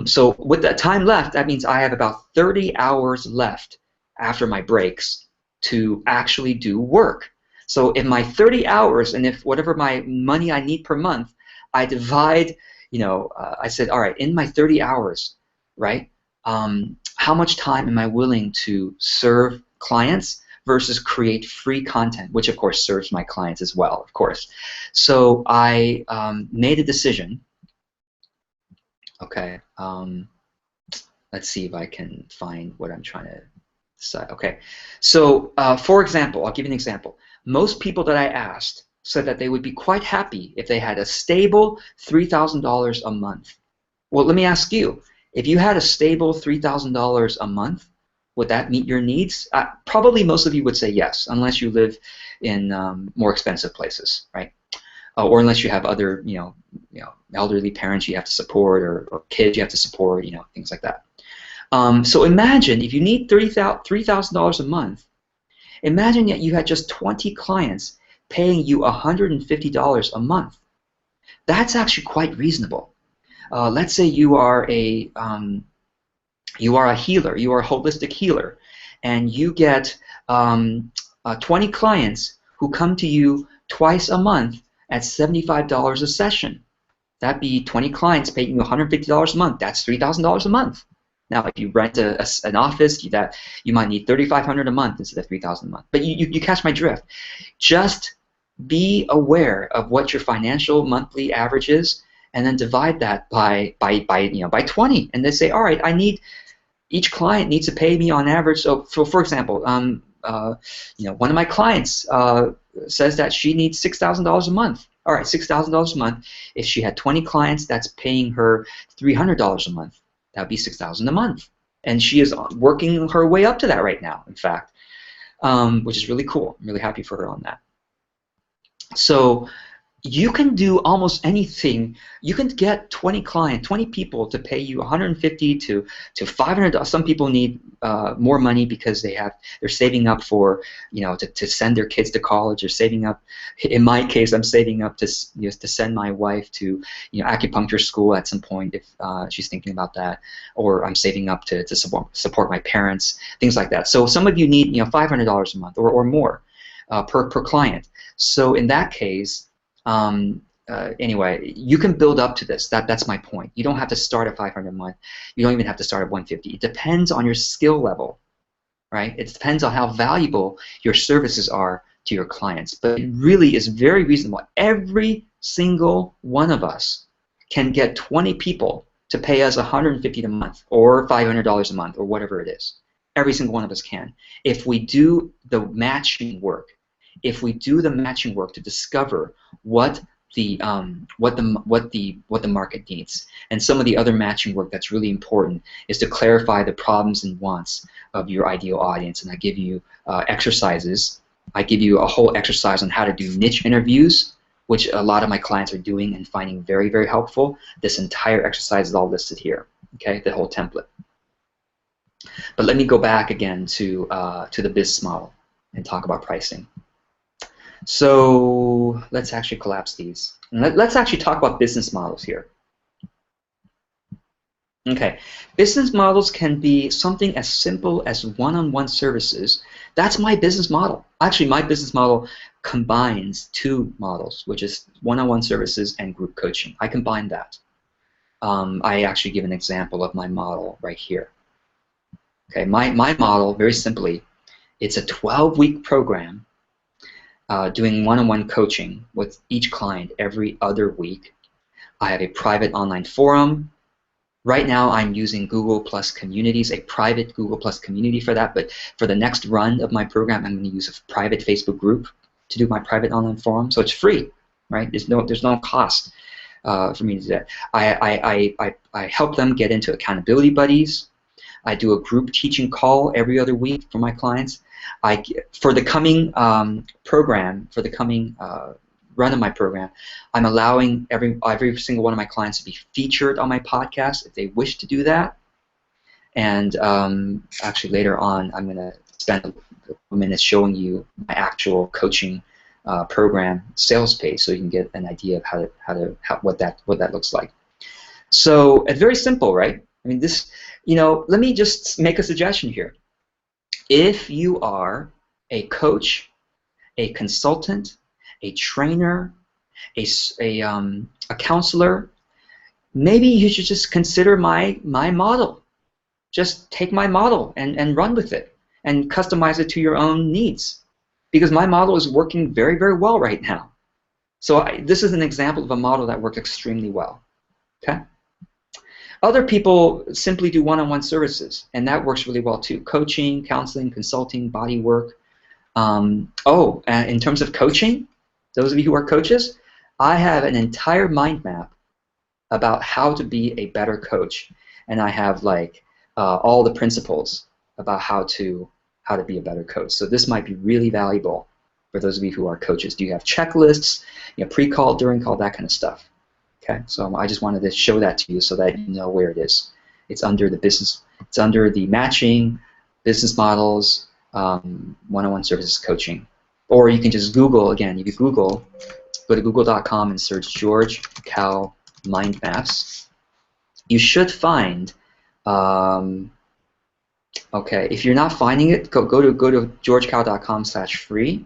So with the time left, that means I have about 30 hours left after my breaks to actually do work. So if my 30 hours, and if whatever my money I need per month, I divide, I said, all right, in my 30 hours, right, how much time am I willing to serve clients versus create free content, which of course serves my clients as well, of course. So I made a decision. Okay, let's see if I can find what I'm trying to decide. Okay, so for example, I'll give you an example. Most people that I asked said that they would be quite happy if they had a stable $3,000 a month. Well, let me ask you, if you had a stable $3,000 a month, would that meet your needs? Probably most of you would say yes, unless you live in more expensive places, right? Or unless you have other, elderly parents you have to support, or kids you have to support, things like that. So imagine if you need $3,000 a month. Imagine that you had just 20 clients paying you $150 a month. That's actually quite reasonable. Let's say you are a healer, you are a holistic healer, and you get 20 clients who come to you twice a month at $75 a session. That'd be 20 clients paying you $150 a month. That's $3,000 a month. Now, if you rent an office, you might need $3,500 a month instead of $3,000 a month. But you catch my drift. Just be aware of what your financial monthly average is, and then divide that by 20, and then say, all right, each client needs to pay me on average. So, for example, one of my clients says that she needs $6,000 a month. All right, $6,000 a month. If she had 20 clients, that's paying her $300 a month. That would be $6,000 a month, and she is working her way up to that right now. In fact, which is really cool. I'm really happy for her on that. So you can do almost anything. You can get 20 people to pay you $150 to $500. Some people need more money because they're saving up for to send their kids to college. They're saving up. In my case, I'm saving up to send my wife to acupuncture school at some point if she's thinking about that, or I'm saving up to support my parents, things like that. So some of you need $500 a month or more per client. So in that case. Anyway, you can build up to this. That's my point. You don't have to start at $500 a month. You don't even have to start at $150. It depends on your skill level, right? It depends on how valuable your services are to your clients. But it really is very reasonable. Every single one of us can get 20 people to pay us $150 a month or $500 a month or whatever it is. Every single one of us can. If we do the matching work, to discover what the market needs. And some of the other matching work that's really important is to clarify the problems and wants of your ideal audience. And I give you exercises. I give you a whole exercise on how to do niche interviews, which a lot of my clients are doing and finding very, very helpful. This entire exercise is all listed here, okay, the whole template. But let me go back again to the business model and talk about pricing. So let's actually collapse these. And let's actually talk about business models here. Okay, business models can be something as simple as one-on-one services. That's my business model. Actually, my business model combines two models, which is one-on-one services and group coaching. I combine that. I actually give an example of my model right here. Okay, my model, very simply, it's a 12-week program doing one-on-one coaching with each client every other week. I have a private online forum. Right now, I'm using Google Plus Communities, a private Google Plus community for that, but for the next run of my program, I'm going to use a private Facebook group to do my private online forum, so it's free, right? There's no cost for me to do that. I help them get into accountability buddies. I do a group teaching call every other week for my clients. For the coming program, for the coming run of my program, I'm allowing every single one of my clients to be featured on my podcast if they wish to do that. And actually later on, I'm going to spend a couple minutes showing you my actual coaching program sales page, so you can get an idea of what that looks like. So it's very simple, right? I mean, let me just make a suggestion here. If you are a coach, a consultant, a trainer, a counselor, maybe you should just consider my model. Just take my model and run with it and customize it to your own needs, because my model is working very, very well right now. So this is an example of a model that works extremely well. Okay. Other people simply do one-on-one services, and that works really well too. Coaching, counseling, consulting, body work. In terms of coaching, those of you who are coaches, I have an entire mind map about how to be a better coach, and I have all the principles about how to be a better coach. So this might be really valuable for those of you who are coaches. Do you have checklists, pre-call, during call, that kind of stuff? Okay, so I just wanted to show that to you so that you know where it is. It's under the business. It's under the matching, business models, one-on-one services coaching. Or you can just Google, again, you can Google, go to google.com and search George Kao Mind Maps. You should find, okay, if you're not finding it, go to georgekao.com/free.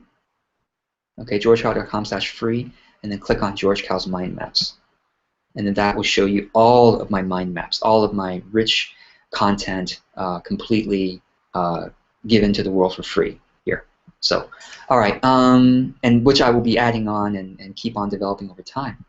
Okay, georgekao.com/free, and then click on George Kao's Mind Maps. And then that will show you all of my mind maps, all of my rich content completely given to the world for free here. So, all right, and which I will be adding on and keep on developing over time.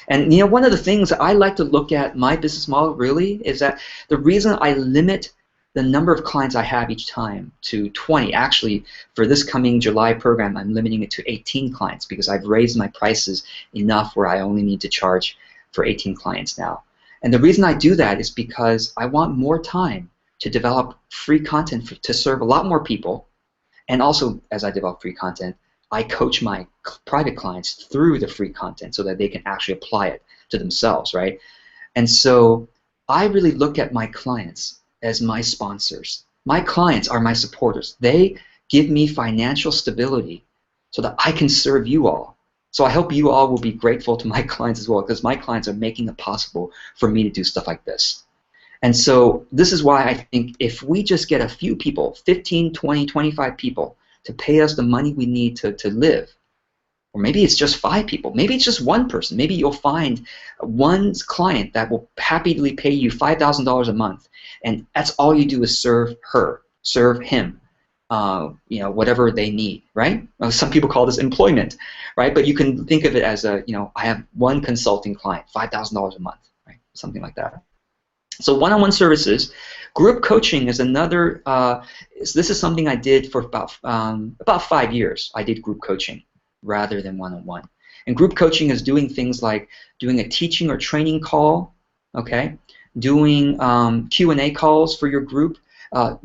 And one of the things I like to look at my business model really is that the reason I limit the number of clients I have each time to 20, actually for this coming July program, I'm limiting it to 18 clients because I've raised my prices enough where I only need to charge for 18 clients now. And the reason I do that is because I want more time to develop free content to serve a lot more people. And also, as I develop free content, I coach my private clients through the free content so that they can actually apply it to themselves, right? And so I really look at my clients as my sponsors. My clients are my supporters. They give me financial stability so that I can serve you all. So I hope you all will be grateful to my clients as well, because my clients are making it possible for me to do stuff like this. And so this is why I think if we just get a few people, 15, 20, 25 people, to pay us the money we need to live, or maybe it's just 5 people, maybe it's just one person, maybe you'll find one client that will happily pay you $5,000 a month, and that's all you do is serve her, serve him, whatever they need, right? Some people call this employment, right? But you can think of it as I have one consulting client, $5,000 a month, right? Something like that. So one-on-one services, group coaching is another. This is something I did for about 5 years. I did group coaching rather than one-on-one. And group coaching is doing things like doing a teaching or training call, okay, doing Q&A calls for your group,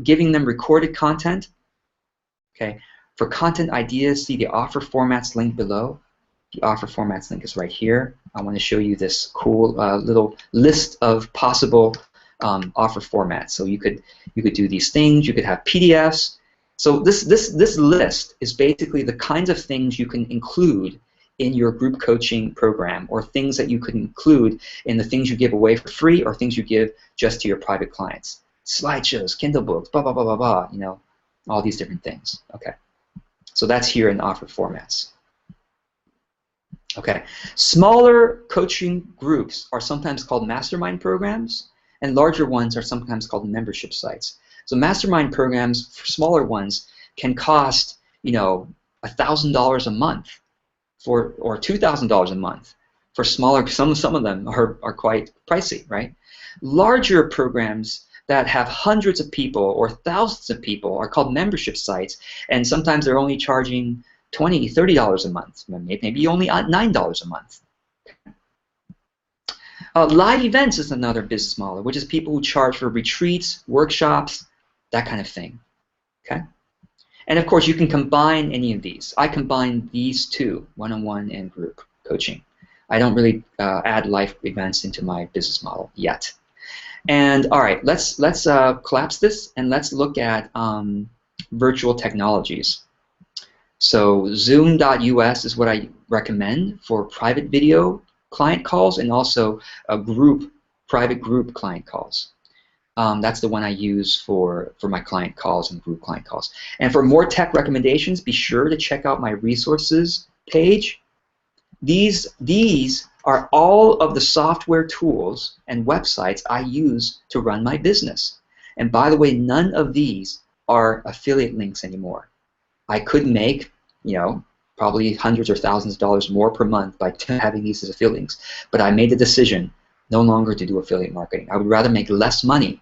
giving them recorded content. Okay, for content ideas, see the offer formats link below. The offer formats link is right here. I want to show you this cool little list of possible offer formats. So you could do these things. You could have PDFs. So this list is basically the kinds of things you can include in your group coaching program, or things that you could include in the things you give away for free, or things you give just to your private clients. Slideshows, Kindle books, blah, blah, blah, blah, blah, you know, all these different things. Okay. So that's here in the offer formats. Okay. Smaller coaching groups are sometimes called mastermind programs, and larger ones are sometimes called membership sites. So mastermind programs, for smaller ones, can cost, you know, $1,000 a month, or $2,000 a month. For smaller, some of them are quite pricey, right? Larger programs that have hundreds of people or thousands of people are called membership sites, and sometimes they're only charging $20, $30 a month, maybe only $9 a month. Live events is another business model, which is people who charge for retreats, workshops, that kind of thing. Okay? And of course, you can combine any of these. I combine these two, one-on-one and group coaching. I don't really add live events into my business model yet. And all right, let's collapse this, and let's look at virtual technologies. So Zoom.us is what I recommend for private video client calls, and also a private group client calls. That's the one I use for my client calls and group client calls. And for more tech recommendations, be sure to check out my resources page. These are all of the software tools and websites I use to run my business. And by the way, none of these are affiliate links anymore. I could make, you know, probably hundreds or thousands of dollars more per month by having these as affiliate links, but I made the decision no longer to do affiliate marketing. I would rather make less money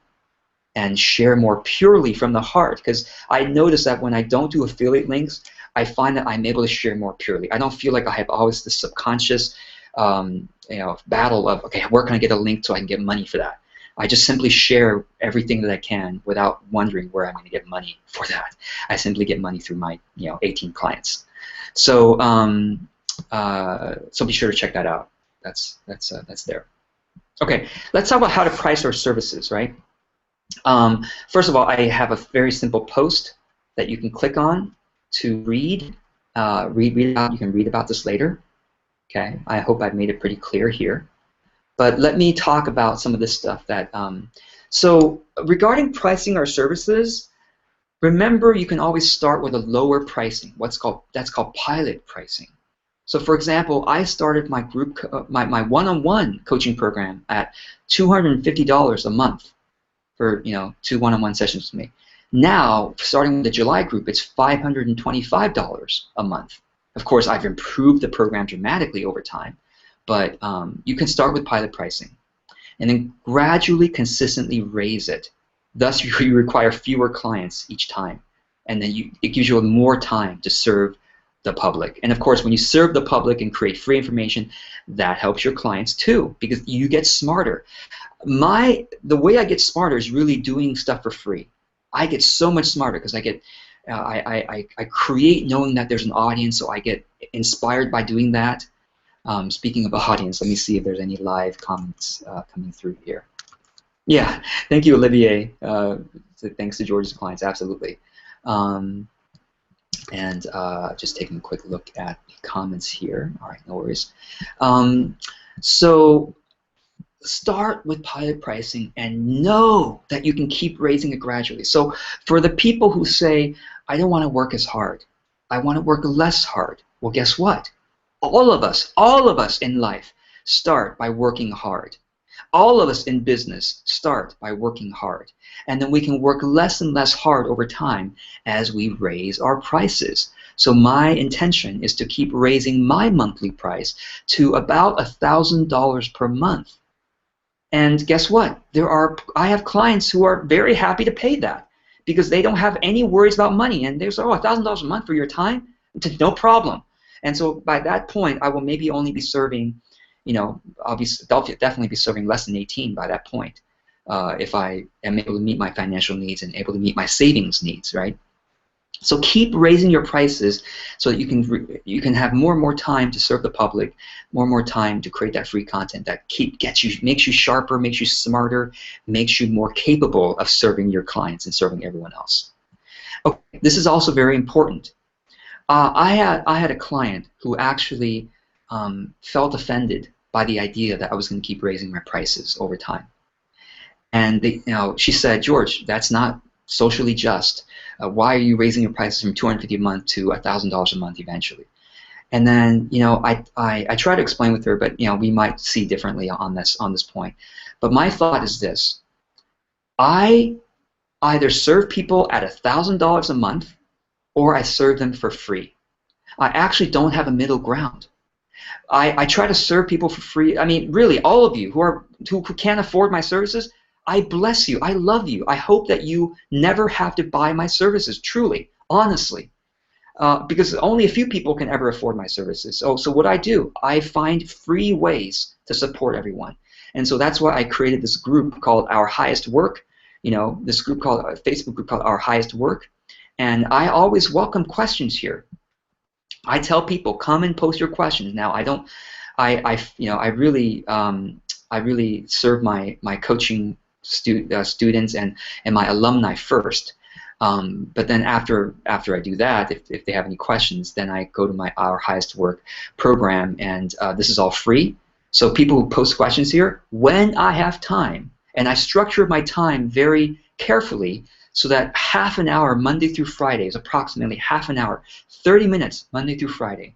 and share more purely from the heart, because I notice that when I don't do affiliate links, I find that I'm able to share more purely. I don't feel like I have always this subconscious battle of, okay, where can I get a link so I can get money for that? I just simply share everything that I can without wondering where I'm going to get money for that. I simply get money through my 18 clients. So so be sure to check that out. That's there. Okay, let's talk about how to price our services, right? First of all, I have a very simple post that you can click on to read. Read about. You can read about this later. Okay, I hope I've made it pretty clear here. But let me talk about some of this stuff that. So regarding pricing our services, remember you can always start with a lower pricing. That's called pilot pricing. So for example, I started my group, my one-on-one coaching program at $250 a month for 2 one-on-one sessions with me. Now, starting with the July group, it's $525 a month. Of course, I've improved the program dramatically over time, but you can start with pilot pricing and then gradually, consistently raise it. Thus, you require fewer clients each time, and then it gives you more time to serve the public. And of course, when you serve the public and create free information, that helps your clients too, because you get smarter. The way I get smarter is really doing stuff for free. I get so much smarter because I create knowing that there's an audience, so I get inspired by doing that. Speaking of audience, let me see if there's any live comments coming through here. Yeah, thank you, Olivier. Thanks to George's clients, absolutely. And just taking a quick look at the comments here. All right, no worries. So start with pilot pricing and know that you can keep raising it gradually. So for the people who say, I don't want to work as hard, I want to work less hard, well, guess what? All of us in life start by working hard. All of us in business start by working hard, and then we can work less and less hard over time as we raise our prices. So my intention is to keep raising my monthly price to about $1,000 per month. And guess what? I have clients who are very happy to pay that because they don't have any worries about money, and they say, oh, $1,000 a month for your time? No problem. And so by that point, I will maybe only be serving, I'll definitely be serving less than 18 by that point if I am able to meet my financial needs and able to meet my savings needs, right? So keep raising your prices so that you can have more and more time to serve the public, more and more time to create that free content that makes you sharper, makes you smarter, makes you more capable of serving your clients and serving everyone else. Okay, this is also very important. I had a client who actually felt offended by the idea that I was going to keep raising my prices over time. And she said, George, that's not socially just. Why are you raising your prices from $250 a month to $1,000 a month eventually? And then, I try to explain with her, but we might see differently on this point. But my thought is this: I either serve people at $1,000 a month, or I serve them for free. I actually don't have a middle ground. I try to serve people for free. I mean, really, all of you who can't afford my services, I bless you. I love you. I hope that you never have to buy my services, truly, honestly. Because only a few people can ever afford my services. So what I do, I find free ways to support everyone. And so that's why I created this group called Our Highest Work, this group called, a Facebook group called Our Highest Work. And I always welcome questions here. I tell people, come and post your questions. Now, I really serve my coaching students and my alumni first. But then after I do that, if they have any questions, then I go to Our Highest Work program, and this is all free. So people who post questions here, when I have time, and I structure my time very carefully so that half an hour Monday through Friday is approximately half an hour, 30 minutes Monday through Friday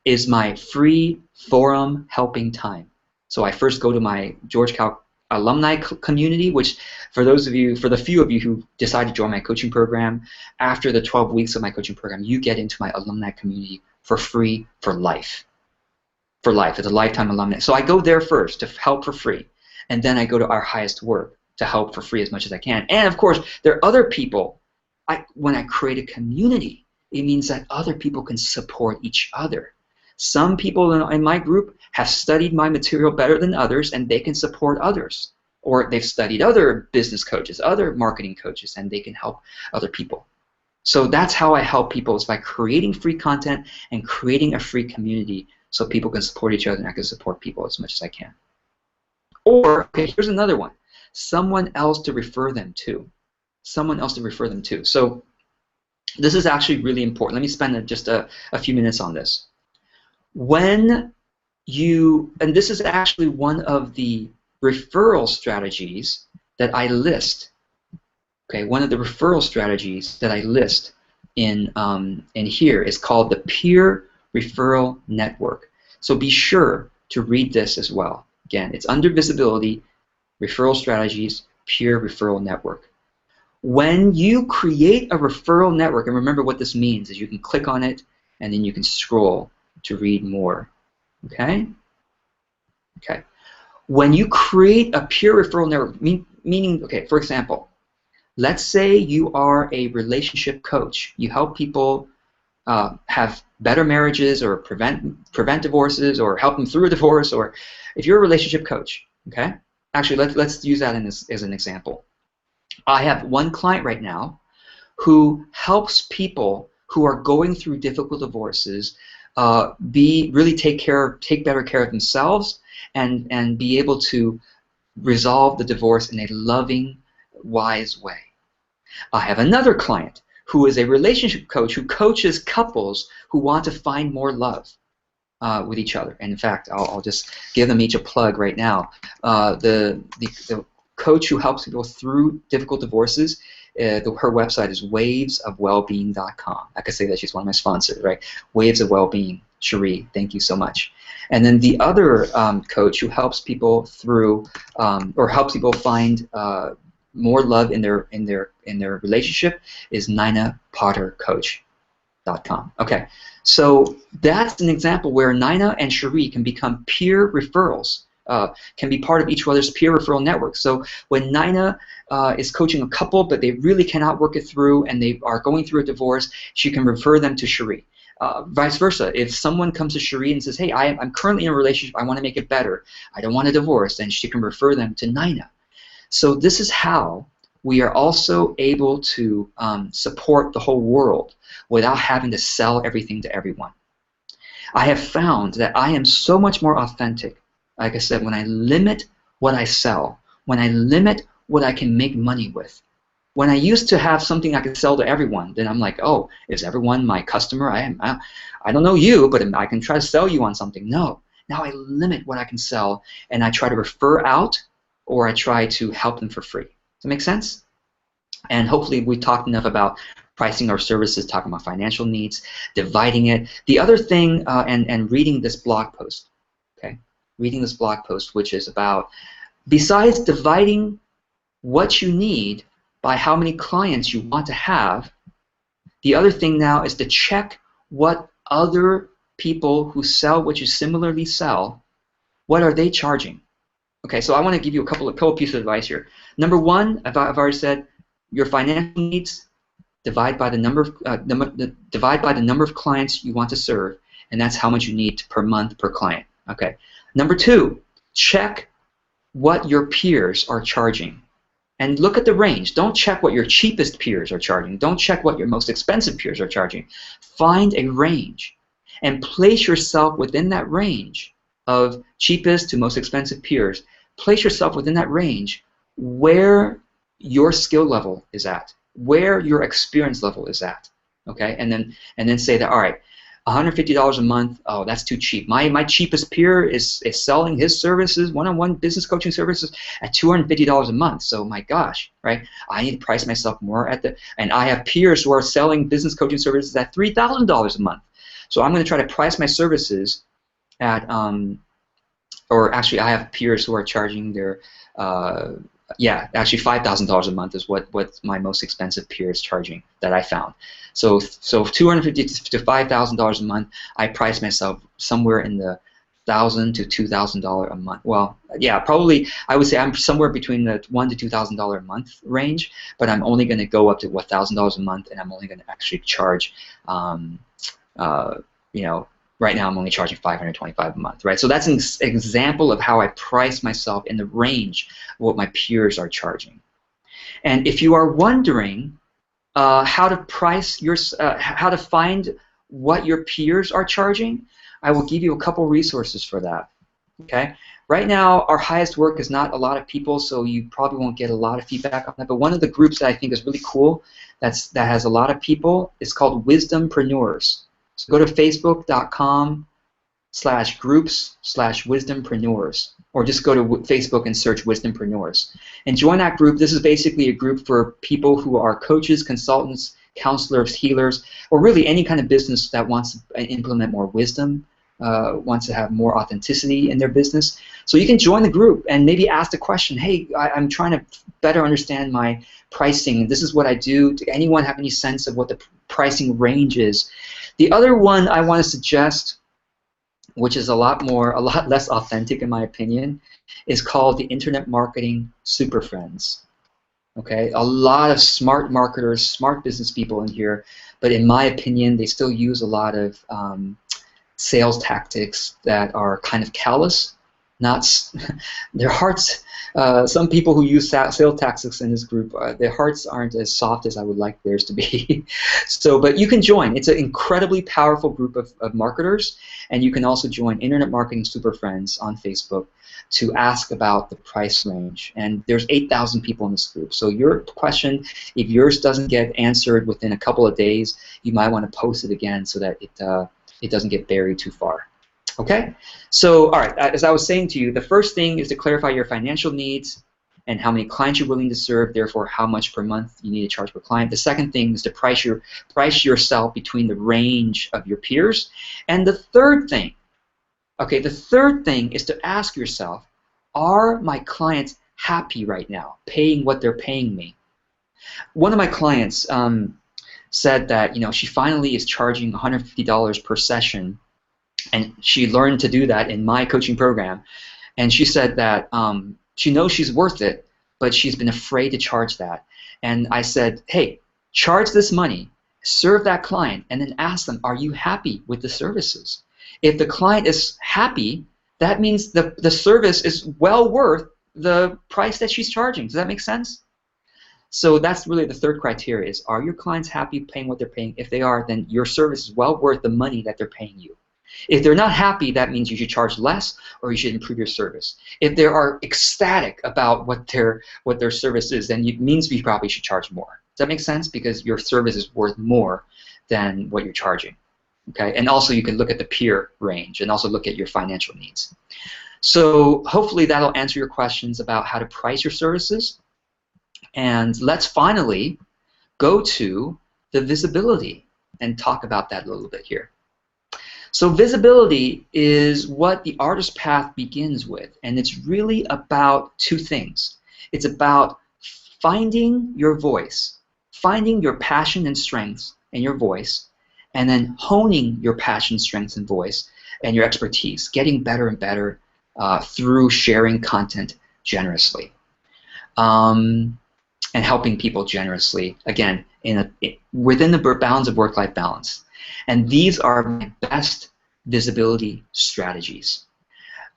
is my free forum helping time. So I first go to my George Cal alumni community, which for the few of you who decide to join my coaching program, after the 12 weeks of my coaching program, you get into my alumni community for free for life. For life. It's a lifetime alumni. So I go there first to help for free, and then I go to Our Highest Work to help for free as much as I can. And of course, there are other people. When I create a community, it means that other people can support each other. Some people in my group have studied my material better than others, and they can support others. Or they've studied other business coaches, other marketing coaches, and they can help other people. So that's how I help people, is by creating free content and creating a free community so people can support each other and I can support people as much as I can. Or, okay, here's another one. Someone else to refer them to. Someone else to refer them to. So this is actually really important. Let me spend just a few minutes on this. And this is actually one of the referral strategies that I list. Okay, one of the referral strategies that I list in here is called the Peer Referral Network. So be sure to read this as well. Again, it's under Visibility, Referral Strategies, Peer Referral Network. When you create a referral network, and remember what this means is you can click on it and then you can scroll to read more. Okay? Okay. When you create a peer referral network, meaning, okay, for example, let's say you are a relationship coach. You help people have better marriages or prevent divorces or help them through a divorce, or if you're a relationship coach, okay? Actually, let's use that as an example. I have one client right now who helps people who are going through difficult divorces really take better care of themselves and be able to resolve the divorce in a loving, wise way. I have another client who is a relationship coach who coaches couples who want to find more love with each other. And in fact, I'll just give them each a plug right now. The coach who helps people through difficult divorces, her website is wavesofwellbeing.com. I could say that she's one of my sponsors, right? Waves of Wellbeing, Cherie, thank you so much. And then the other coach who helps people through or helps people find more love in their relationship is ninapottercoach.com. Okay, so that's an example where Nina and Cherie can become peer referrals, can be part of each other's peer referral network. So when Nina is coaching a couple but they really cannot work it through and they are going through a divorce, she can refer them to Cherie. Vice versa, if someone comes to Cherie and says, hey, I'm currently in a relationship, I want to make it better, I don't want a divorce, then she can refer them to Nina. So this is how we are also able to support the whole world without having to sell everything to everyone. I have found that I am so much more authentic, like I said, when I limit what I sell, when I limit what I can make money with. When I used to have something I could sell to everyone, then I'm like, oh, is everyone my customer? I don't know you, but I can try to sell you on something. No. Now I limit what I can sell, and I try to refer out, or I try to help them for free. Does that make sense? And hopefully we talked enough about pricing our services, talking about financial needs, dividing it. The other thing, and reading this blog post, okay? Reading this blog post, which is about, besides dividing what you need by how many clients you want to have, the other thing now is to check what other people who sell what you similarly sell, what are they charging? Okay, so I want to give you a couple pieces of advice here. Number one, I've already said, your financial needs divide by the number of clients you want to serve, and that's how much you need per month per client. Okay. Number two, check what your peers are charging, and look at the range. Don't check what your cheapest peers are charging. Don't check what your most expensive peers are charging. Find a range and place yourself within that range of cheapest to most expensive peers. Place yourself within that range where your skill level is at, where your experience level is at, okay? And then say that, all right, $150 a month, oh, that's too cheap. My cheapest peer is selling his services, one-on-one business coaching services, at $250 a month. So my gosh, right? I need to price myself more and I have peers who are selling business coaching services at $3,000 a month. So I'm going to try to price my services at, or actually I have peers who are charging their, yeah, actually $5,000 a month is what my most expensive peer is charging that I found. So $250 to $5,000 a month, I price myself somewhere in the $1,000 to $2,000 a month. Well, yeah, probably I would say I'm somewhere between the $1,000 to $2,000 a month range, but I'm only going to go up to $1,000 a month, and I'm only going to actually charge, you know, right now I'm only charging $525 a month, right? So that's an example of how I price myself in the range of what my peers are charging. And if you are wondering how to price your, how to find what your peers are charging, I will give you a couple resources for that. Okay. Right now, our highest work is not a lot of people, so you probably won't get a lot of feedback on that. But one of the groups that I think is really cool, that has a lot of people, is called Wisdompreneurs. So go to facebook.com/groups/wisdompreneurs, or just go to Facebook and search Wisdompreneurs. And join that group. This is basically a group for people who are coaches, consultants, counselors, healers, or really any kind of business that wants to implement more wisdom, wants to have more authenticity in their business. So you can join the group and maybe ask the question, hey, I'm trying to better understand my pricing. This is what I do. Does anyone have any sense of what the pricing range is? The other one I want to suggest, which is a lot less authentic in my opinion, is called the Internet Marketing Super Friends. Okay, a lot of smart marketers, smart business people in here, but in my opinion, they still use a lot of sales tactics that are kind of callous. Not their hearts. Some people who use sales tactics in this group, their hearts aren't as soft as I would like theirs to be. So, but you can join. It's an incredibly powerful group of marketers, and you can also join Internet Marketing Super Friends on Facebook to ask about the price range. And there's 8,000 people in this group. So your question, if yours doesn't get answered within a couple of days, you might want to post it again so that it doesn't get buried too far. Okay? So, all right, as I was saying to you, the first thing is to clarify your financial needs and how many clients you're willing to serve, therefore how much per month you need to charge per client. The second thing is to price yourself between the range of your peers. And the third thing, okay, the third thing is to ask yourself, are my clients happy right now, paying what they're paying me? One of my clients said that, you know, she finally is charging $150 per session, and she learned to do that in my coaching program. And she said that she knows she's worth it, but she's been afraid to charge that. And I said, hey, charge this money, serve that client, and then ask them, are you happy with the services? If the client is happy, that means the service is well worth the price that she's charging. Does that make sense? So that's really the third criteria, is, are your clients happy paying what they're paying? If they are, then your service is well worth the money that they're paying you. If they're not happy, that means you should charge less or you should improve your service. If they are ecstatic about what their service is, then it means you probably should charge more. Does that make sense? Because your service is worth more than what you're charging. Okay? And also you can look at the peer range and also look at your financial needs. So hopefully that'll answer your questions about how to price your services. And let's finally go to the visibility and talk about that a little bit here. So visibility is what the artist path begins with, and it's really about two things. It's about finding your voice, finding your passion and strengths and your voice, and then honing your passion, strengths, and voice and your expertise, getting better and better through sharing content generously. And helping people generously, again, within the bounds of work-life balance. And these are my best visibility strategies.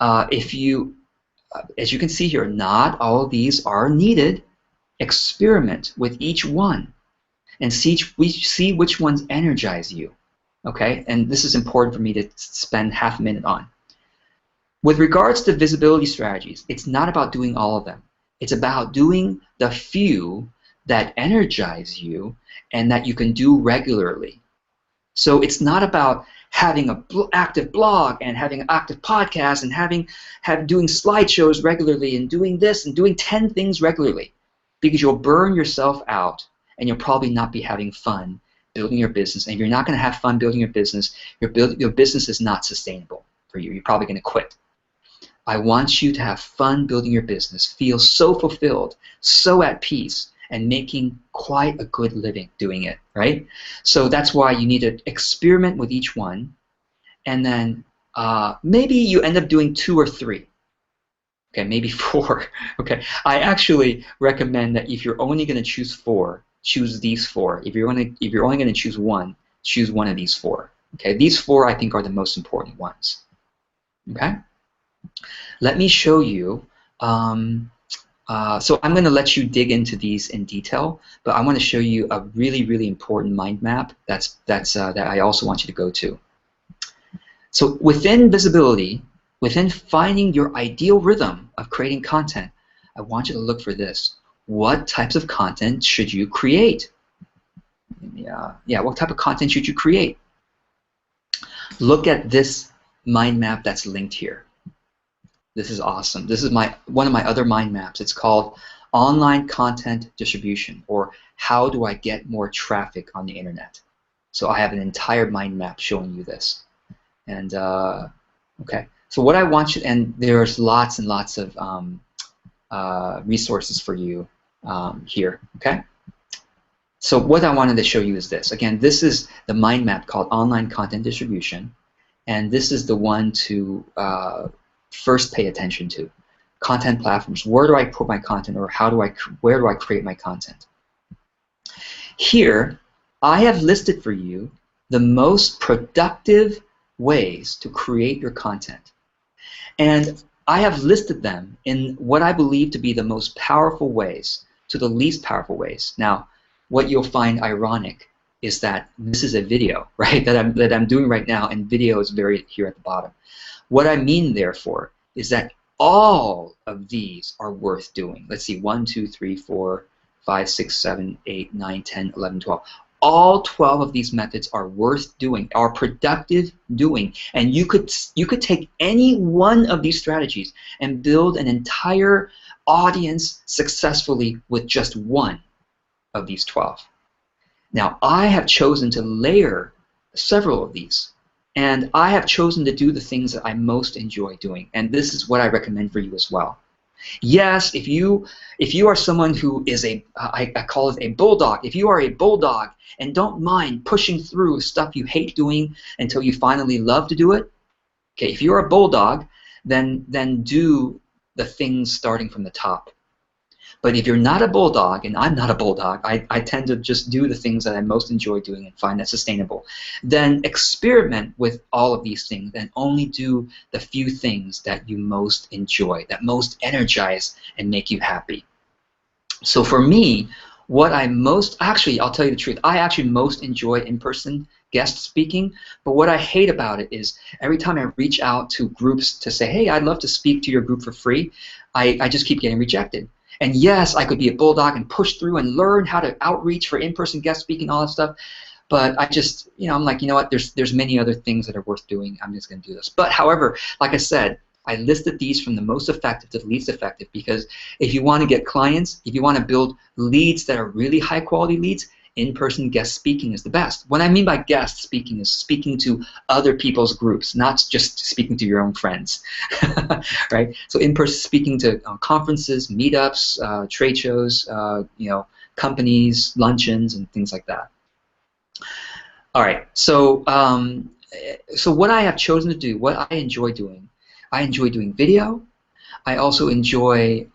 As you can see here, not all of these are needed. Experiment with each one and see which ones energize you. Okay? And this is important for me to spend half a minute on. With regards to visibility strategies, it's not about doing all of them. It's about doing the few that energize you and that you can do regularly. So it's not about having an active blog and having an active podcast and doing slideshows regularly and doing this and doing 10 things regularly, because you'll burn yourself out and you'll probably not be having fun building your business. And if you're not going to have fun building your business, your business is not sustainable for you. You're probably going to quit. I want you to have fun building your business, feel so fulfilled, so at peace, and making quite a good living doing it, right? So that's why you need to experiment with each one, and then maybe you end up doing 2 or 3. Okay, maybe 4. Okay, I actually recommend that if you're only going to choose 4, choose these 4. If you're only going to choose 1, choose one of these 4. Okay, these 4 I think are the most important ones. Okay. Let me show you. So I'm going to let you dig into these in detail, but I want to show you a really, really important mind map that I also want you to go to. So within visibility, within finding your ideal rhythm of creating content, I want you to look for this. What types of content should you create? Yeah, what type of content should you create? Look at this mind map that's linked here. This is awesome. This is one of my other mind maps. It's called Online Content Distribution, or How Do I Get More Traffic on the Internet? So I have an entire mind map showing you this. And okay, so what I want you, and there's lots and lots of resources for you here. Okay. So what I wanted to show you is this. Again, this is the mind map called Online Content Distribution, and this is the one to first pay attention to. Content platforms. Where do I put my content, or where do I create my content? Here, I have listed for you the most productive ways to create your content. And I have listed them in what I believe to be the most powerful ways to the least powerful ways. Now, what you'll find ironic is that this is a video, right, that I'm doing right now, and video is buried here at the bottom. What I mean, therefore, is that all of these are worth doing. Let's see, 1, 2, 3, 4, 5, 6, 7, 8, 9, 10, 11, 12. All 12 of these methods are worth doing, are productive doing, and you could take any one of these strategies and build an entire audience successfully with just one of these 12. Now, I have chosen to layer several of these, and I have chosen to do the things that I most enjoy doing, and this is what I recommend for you as well. Yes, if you are someone who is I call it a bulldog, if you are a bulldog and don't mind pushing through stuff you hate doing until you finally love to do it, okay, if you're a bulldog, then do the things starting from the top. But if you're not a bulldog, and I'm not a bulldog, I tend to just do the things that I most enjoy doing and find that sustainable, then experiment with all of these things and only do the few things that you most enjoy, that most energize and make you happy. So for me, What I most, actually, I'll tell you the truth, I actually most enjoy in-person guest speaking, but what I hate about it is every time I reach out to groups to say, hey, I'd love to speak to your group for free, I just keep getting rejected. And yes, I could be a bulldog and push through and learn how to outreach for in-person guest speaking, all that stuff, but I just, I'm like, you know what, there's many other things that are worth doing. I'm just going to do this. But however, like I said, I listed these from the most effective to the least effective, because if you want to get clients, if you want to build leads that are really high quality leads, in-person guest speaking is the best. What I mean by guest speaking is speaking to other people's groups, not just speaking to your own friends, right? So in-person speaking to conferences, meetups, trade shows, companies, luncheons, and things like that. All right, so what I have chosen to do, what I enjoy doing video. I also enjoy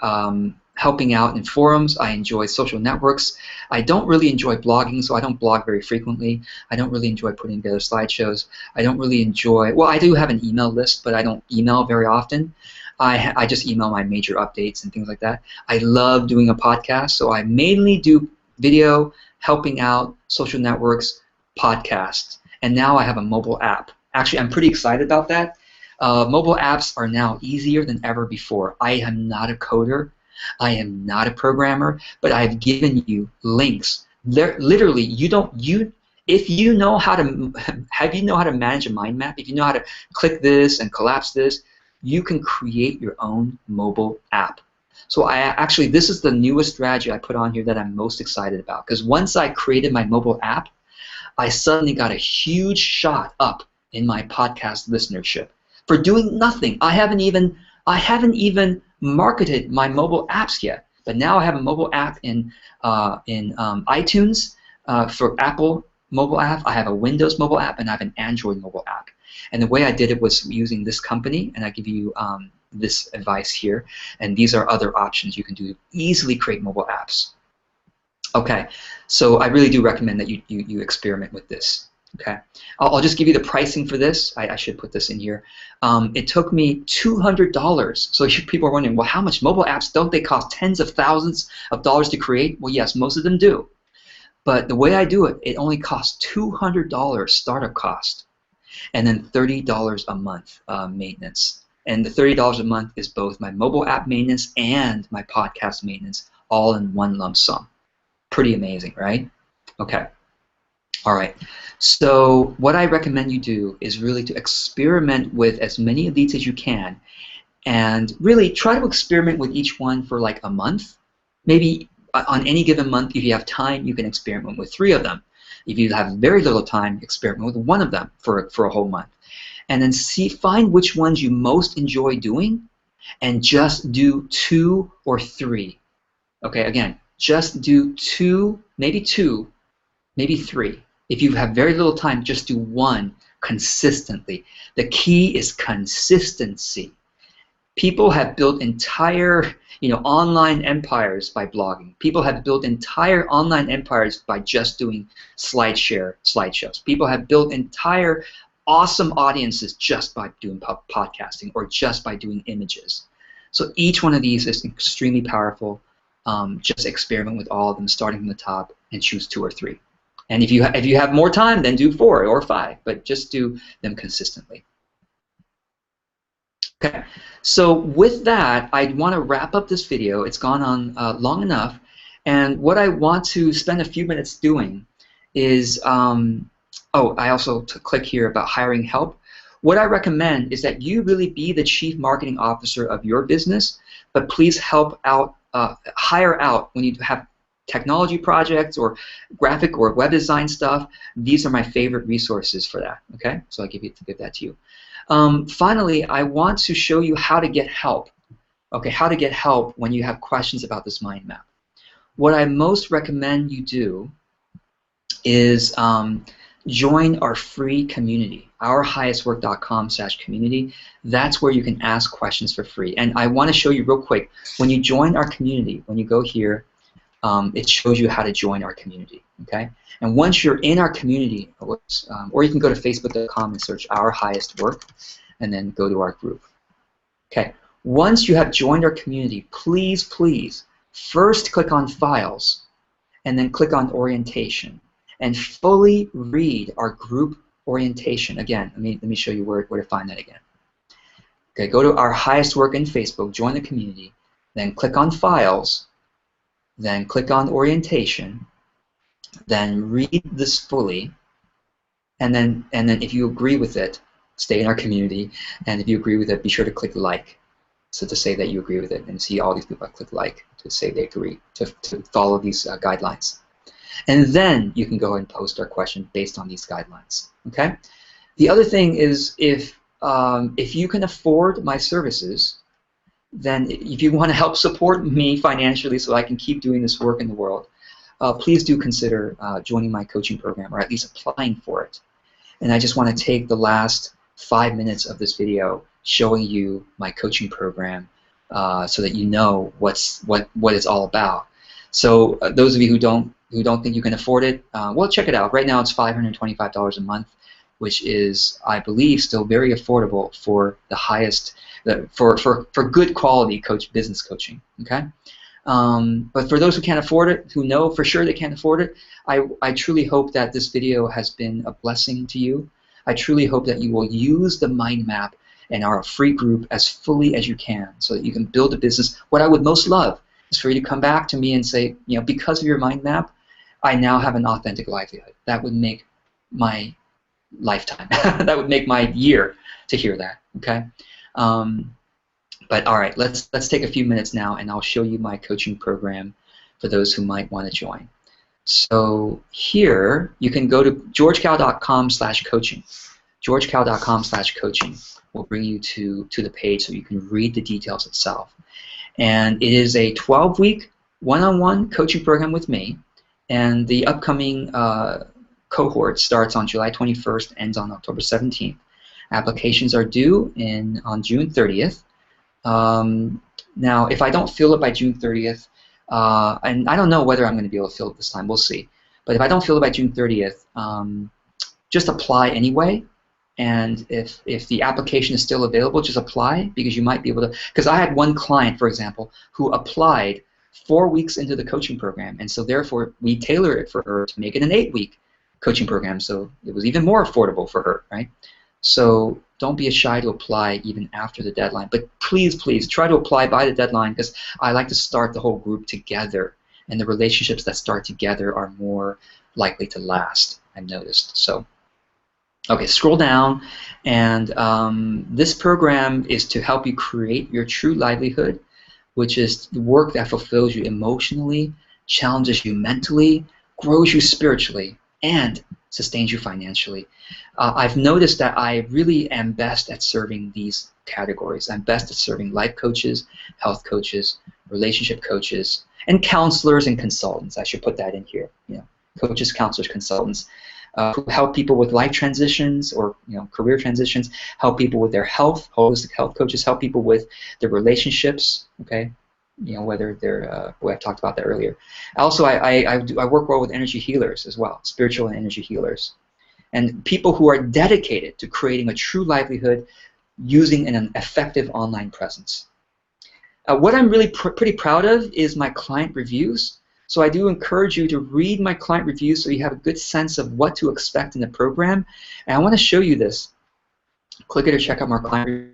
helping out in forums. I enjoy social networks. I don't really enjoy blogging, so I don't blog very frequently. I don't really enjoy putting together slideshows. I don't really enjoy, well, I do have an email list, but I don't email very often. I just email my major updates and things like that. I love doing a podcast, so I mainly do video, helping out, social networks, podcasts, and now I have a mobile app. Actually, I'm pretty excited about that. Mobile apps are now easier than ever before. I am not a coder. I am not a programmer, but I've given you links. Literally, if you know how to manage a mind map, if you know how to click this and collapse this, you can create your own mobile app. So this is the newest strategy I put on here that I'm most excited about, because once I created my mobile app, I suddenly got a huge shot up in my podcast listenership for doing nothing. I haven't even marketed my mobile apps yet, but now I have a mobile app in iTunes for Apple mobile app. I have a Windows mobile app, and I have an Android mobile app. And the way I did it was using this company, and I give you this advice here, and these are other options you can do to easily create mobile apps. Okay, so I really do recommend that you experiment with this. Okay, I'll just give you the pricing for this. I should put this in here. It took me $200. So people are wondering, well, how much mobile apps? Don't they cost tens of thousands of dollars to create? Well, yes, most of them do. But the way I do it, it only costs $200 startup cost, and then $30 a month maintenance. And the $30 a month is both my mobile app maintenance and my podcast maintenance, all in one lump sum. Pretty amazing, right? Okay. All right. So what I recommend you do is really to experiment with as many leads as you can, and really try to experiment with each one for like a month. Maybe on any given month, if you have time, you can experiment with 3 of them. If you have very little time, experiment with 1 of them for a whole month. And then find which ones you most enjoy doing, and just do 2 or 3. Okay, again, just do 2, maybe 3. If you have very little time, just do 1 consistently. The key is consistency. People have built entire, online empires by blogging. People have built entire online empires by just doing slideshows. People have built entire awesome audiences just by doing podcasting or just by doing images. So each one of these is extremely powerful. Just experiment with all of them, starting from the top, and choose 2 or 3. And if you have more time, then do 4 or 5, but just do them consistently. Okay, so with that, I want to wrap up this video. It's gone on long enough, and what I want to spend a few minutes doing is, I also click here about hiring help. What I recommend is that you really be the chief marketing officer of your business, but please help out, hire out when you have technology projects or graphic or web design stuff. These are my favorite resources for that. Okay, so I give that to you. Finally, I want to show you how to get help. Okay, how to get help when you have questions about this mind map. What I most recommend you do is join our free community, ourhighestwork.com/community. That's where you can ask questions for free. And I want to show you real quick, when you join our community, when you go here, it shows you how to join our community, okay? And once you're in our community, or you can go to facebook.com and search Our Highest Work, and then go to our group. Okay, once you have joined our community, please first click on Files, and then click on orientation and fully read our group orientation. Again, let me show you where to find that again. Okay, go to our highest work in Facebook, join the community, then click on files, then click on orientation, then read this fully, and then if you agree with it, stay in our community, and if you agree with it, be sure to click like, so to say that you agree with it, and see all these people click like to say they agree to follow these guidelines. And then you can go ahead and post our question based on these guidelines. Okay. The other thing is if you can afford my services, then if you want to help support me financially so I can keep doing this work in the world, please do consider joining my coaching program, or at least applying for it. And I just want to take the last 5 minutes of this video showing you my coaching program so that you know what it's all about. So those of you who don't think you can afford it, well, check it out. Right now it's $525 a month, which is, I believe, still very affordable for the highest, for good quality business coaching. Okay. But for those who can't afford it, who know for sure they can't afford it, I truly hope that this video has been a blessing to you. I truly hope that you will use the mind map and our free group as fully as you can so that you can build a business. What I would most love is for you to come back to me and say, you know, because of your mind map, I now have an authentic livelihood. That would make my lifetime. That would make my year to hear that. Okay. But all right, let's take a few minutes now, and I'll show you my coaching program for those who might want to join. So here you can go to georgecow.com/coaching. georgecow.com/coaching will bring you to the page so you can read the details itself. And it is a 12-week one-on-one coaching program with me, and the upcoming cohort starts on July 21st, ends on October 17th. Applications are due on June 30th. Now, if I don't fill it by June 30th, and I don't know whether I'm going to be able to fill it this time, we'll see. But if I don't fill it by June 30th, just apply anyway. And if the application is still available, just apply, because you might be able to. Because I had one client, for example, who applied 4 weeks into the coaching program, and so therefore we tailored it for her to make it an 8-week coaching program, so it was even more affordable for her, right? So don't be shy to apply even after the deadline. But please, please try to apply by the deadline, because I like to start the whole group together, and the relationships that start together are more likely to last, I've noticed. So, okay, scroll down, and this program is to help you create your true livelihood, which is the work that fulfills you emotionally, challenges you mentally, grows you spiritually, and sustains you financially. I've noticed that I really am best at serving these categories. I'm best at serving life coaches, health coaches, relationship coaches, and counselors and consultants. I should put that in here. You know, coaches, counselors, consultants who help people with life transitions or career transitions, help people with their health. Holistic health coaches help people with their relationships. Okay. Whether they're, I've talked about that earlier. Also, I work well with energy healers as well, spiritual and energy healers, and people who are dedicated to creating a true livelihood using an effective online presence. What I'm really pretty proud of is my client reviews. So I do encourage you to read my client reviews so you have a good sense of what to expect in the program. And I want to show you this. Click it or check out my client reviews.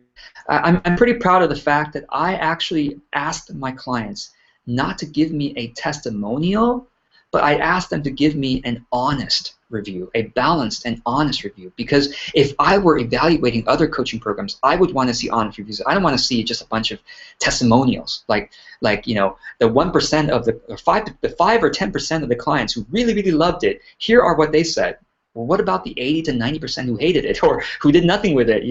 I'm pretty proud of the fact that I actually asked my clients not to give me a testimonial, but I asked them to give me an honest review, a balanced and honest review. Because if I were evaluating other coaching programs, I would want to see honest reviews. I don't want to see just a bunch of testimonials, like the 1% of the 5 or 10% of the clients who really loved it. Here are what they said. Well, what about the 80 to 90% who hated it or who did nothing with it?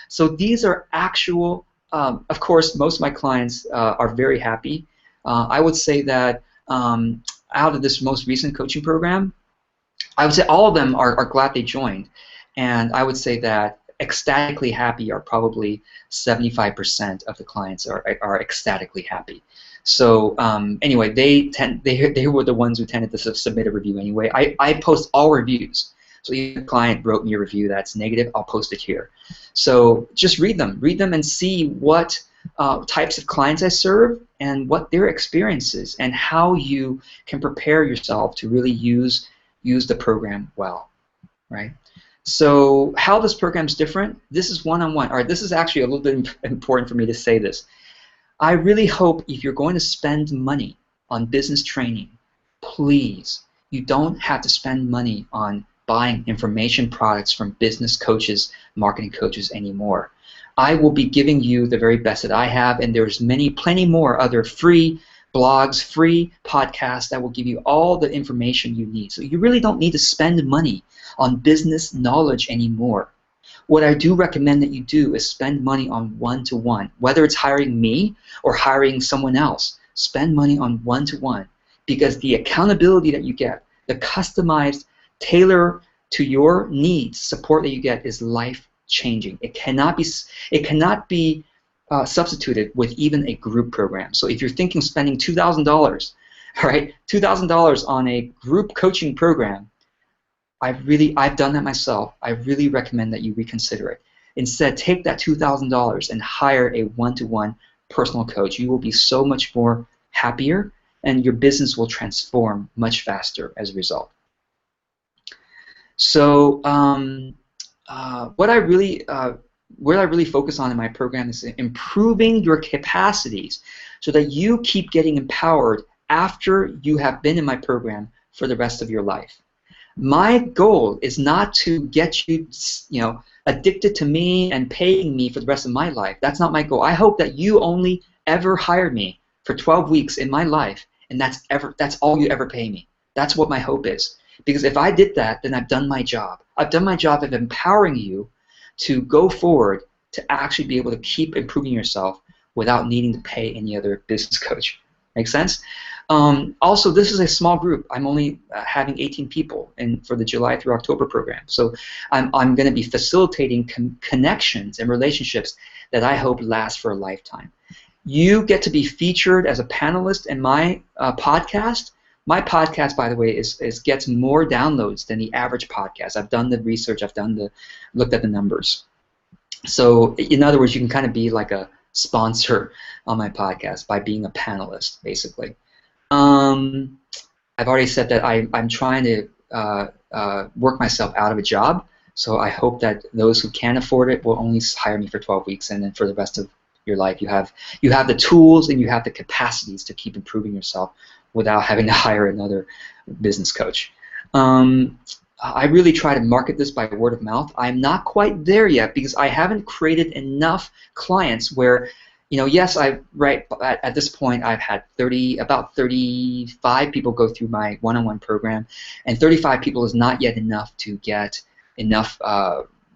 So these are actual. Of course, most of my clients are very happy. I would say that out of this most recent coaching program, I would say all of them are glad they joined, and I would say that ecstatically happy are probably 75% of the clients are ecstatically happy. So anyway, they were the ones who tended to submit a review anyway. I post all reviews. So if a client wrote me a review that's negative, I'll post it here. So just read them and see what types of clients I serve and what their experience is and how you can prepare yourself to really use the program well, right? So how this program is different, this is one-on-one. All right, this is actually a little bit important for me to say this. I really hope if you're going to spend money on business training, please, you don't have to spend money on buying information products from business coaches, marketing coaches anymore. I will be giving you the very best that I have, and there's plenty more other free blogs, free podcasts that will give you all the information you need. So you really don't need to spend money on business knowledge anymore. What I do recommend that you do is spend money on one-to-one, whether it's hiring me or hiring someone else. Spend money on one-to-one because the accountability that you get, the customized, tailor to your needs support that you get is life-changing. It cannot be substituted with even a group program. So if you're thinking spending $2,000, all right, $2,000 on a group coaching program, I've done that myself. I really recommend that you reconsider it. Instead, take that $2,000 and hire a one-to-one personal coach. You will be so much more happier, and your business will transform much faster as a result. So, what I really focus on in my program is improving your capacities so that you keep getting empowered after you have been in my program for the rest of your life. My goal is not to get you, addicted to me and paying me for the rest of my life. That's not my goal. I hope that you only ever hire me for 12 weeks in my life, and that's all you ever pay me. That's what my hope is. Because if I did that, then I've done my job. I've done my job of empowering you to go forward to actually be able to keep improving yourself without needing to pay any other business coach. Make sense? Also, this is a small group. I'm only having 18 people for the July through October program. So I'm going to be facilitating connections and relationships that I hope last for a lifetime. You get to be featured as a panelist in my podcast. My podcast, by the way, gets more downloads than the average podcast. I've done the research. I've looked at the numbers. So in other words, you can kind of be like a sponsor on my podcast by being a panelist, basically. I've already said that I'm trying to work myself out of a job, so I hope that those who can afford it will only hire me for 12 weeks, and then for the rest of your life you have the tools and you have the capacities to keep improving yourself without having to hire another business coach. I really try to market this by word of mouth. I'm not quite there yet because I haven't created enough clients where, yes, at this point I've had about 35 people go through my one-on-one program, and 35 people is not yet enough to get enough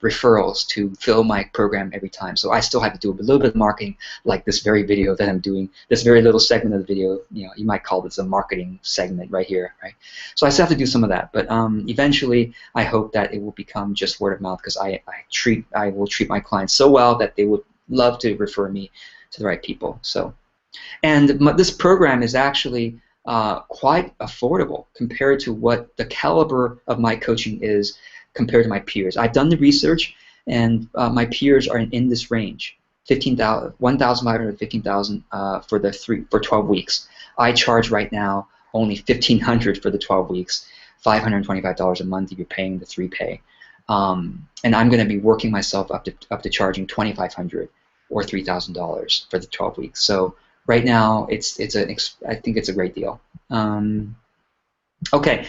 referrals to fill my program every time. So I still have to do a little bit of marketing, like this very video that I'm doing, this very little segment of the video. You might call this a marketing segment right here, right? So I still have to do some of that, but eventually I hope that it will become just word of mouth because I will treat my clients so well that they would love to refer me to the right people. So, and this program is actually quite affordable compared to what the caliber of my coaching is compared to my peers. I've done the research, and my peers are in this range, $1,500 to $15,000 for 12 weeks. I charge right now only $1,500 for the 12 weeks, $525 a month if you're paying the 3-pay, and I'm going to be working myself up to charging $2,500 or $3,000 for the 12 weeks. So right now, I think it's a great deal. Okay,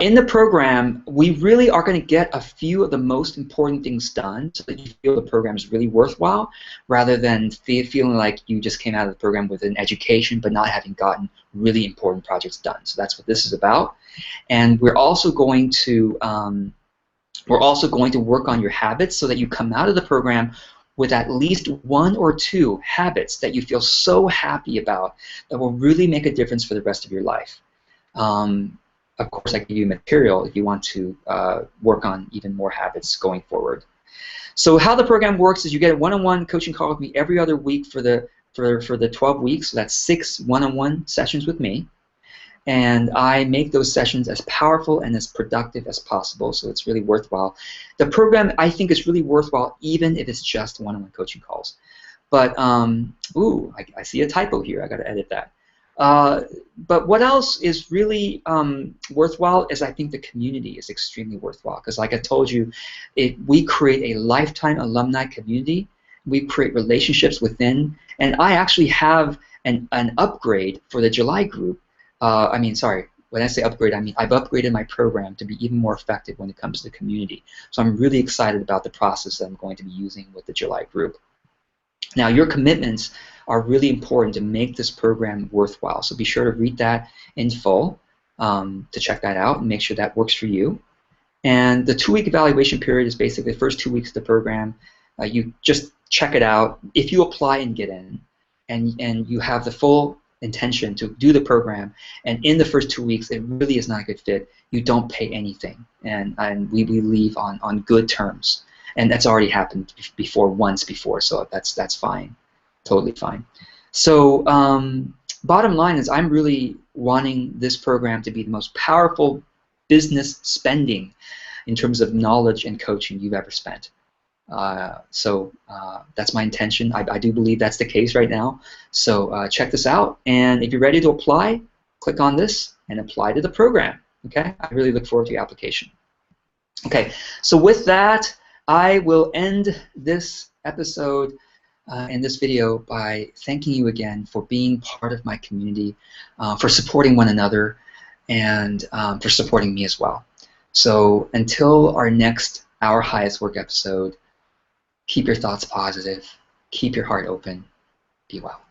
in the program, we really are going to get a few of the most important things done so that you feel the program is really worthwhile, rather than feeling like you just came out of the program with an education but not having gotten really important projects done. So that's what this is about. And we're also going to work on your habits so that you come out of the program with at least 1 or 2 habits that you feel so happy about that will really make a difference for the rest of your life. Of course, I give you material if you want to work on even more habits going forward. So how the program works is you get a one-on-one coaching call with me every other week for the 12 weeks. So that's 6 one-on-one sessions with me, and I make those sessions as powerful and as productive as possible. So it's really worthwhile. The program, I think, is really worthwhile even if it's just one-on-one coaching calls. But ooh, I see a typo here. I got to edit that. But what else is really worthwhile is I think the community is extremely worthwhile because, like I told you, we create a lifetime alumni community. We create relationships within, and I actually have an upgrade for the July group. I mean, sorry, when I say upgrade, I mean I've upgraded my program to be even more effective when it comes to the community. So I'm really excited about the process that I'm going to be using with the July group. Now, your commitments are really important to make this program worthwhile. So be sure to read that in full to check that out and make sure that works for you. And the 2-week evaluation period is basically the first 2 weeks of the program. You just check it out. If you apply and get in, and you have the full intention to do the program, and in the first 2 weeks it really is not a good fit, you don't pay anything, and we leave on good terms. And that's already happened once before, so that's fine, totally fine. So bottom line is I'm really wanting this program to be the most powerful business spending in terms of knowledge and coaching you've ever spent. So that's my intention. I do believe that's the case right now. So check this out, and if you're ready to apply, click on this and apply to the program. Okay, I really look forward to your application. Okay, so with that, I will end this episode and this video by thanking you again for being part of my community, for supporting one another, and for supporting me as well. So until our next Our Highest Work episode, keep your thoughts positive, keep your heart open, be well.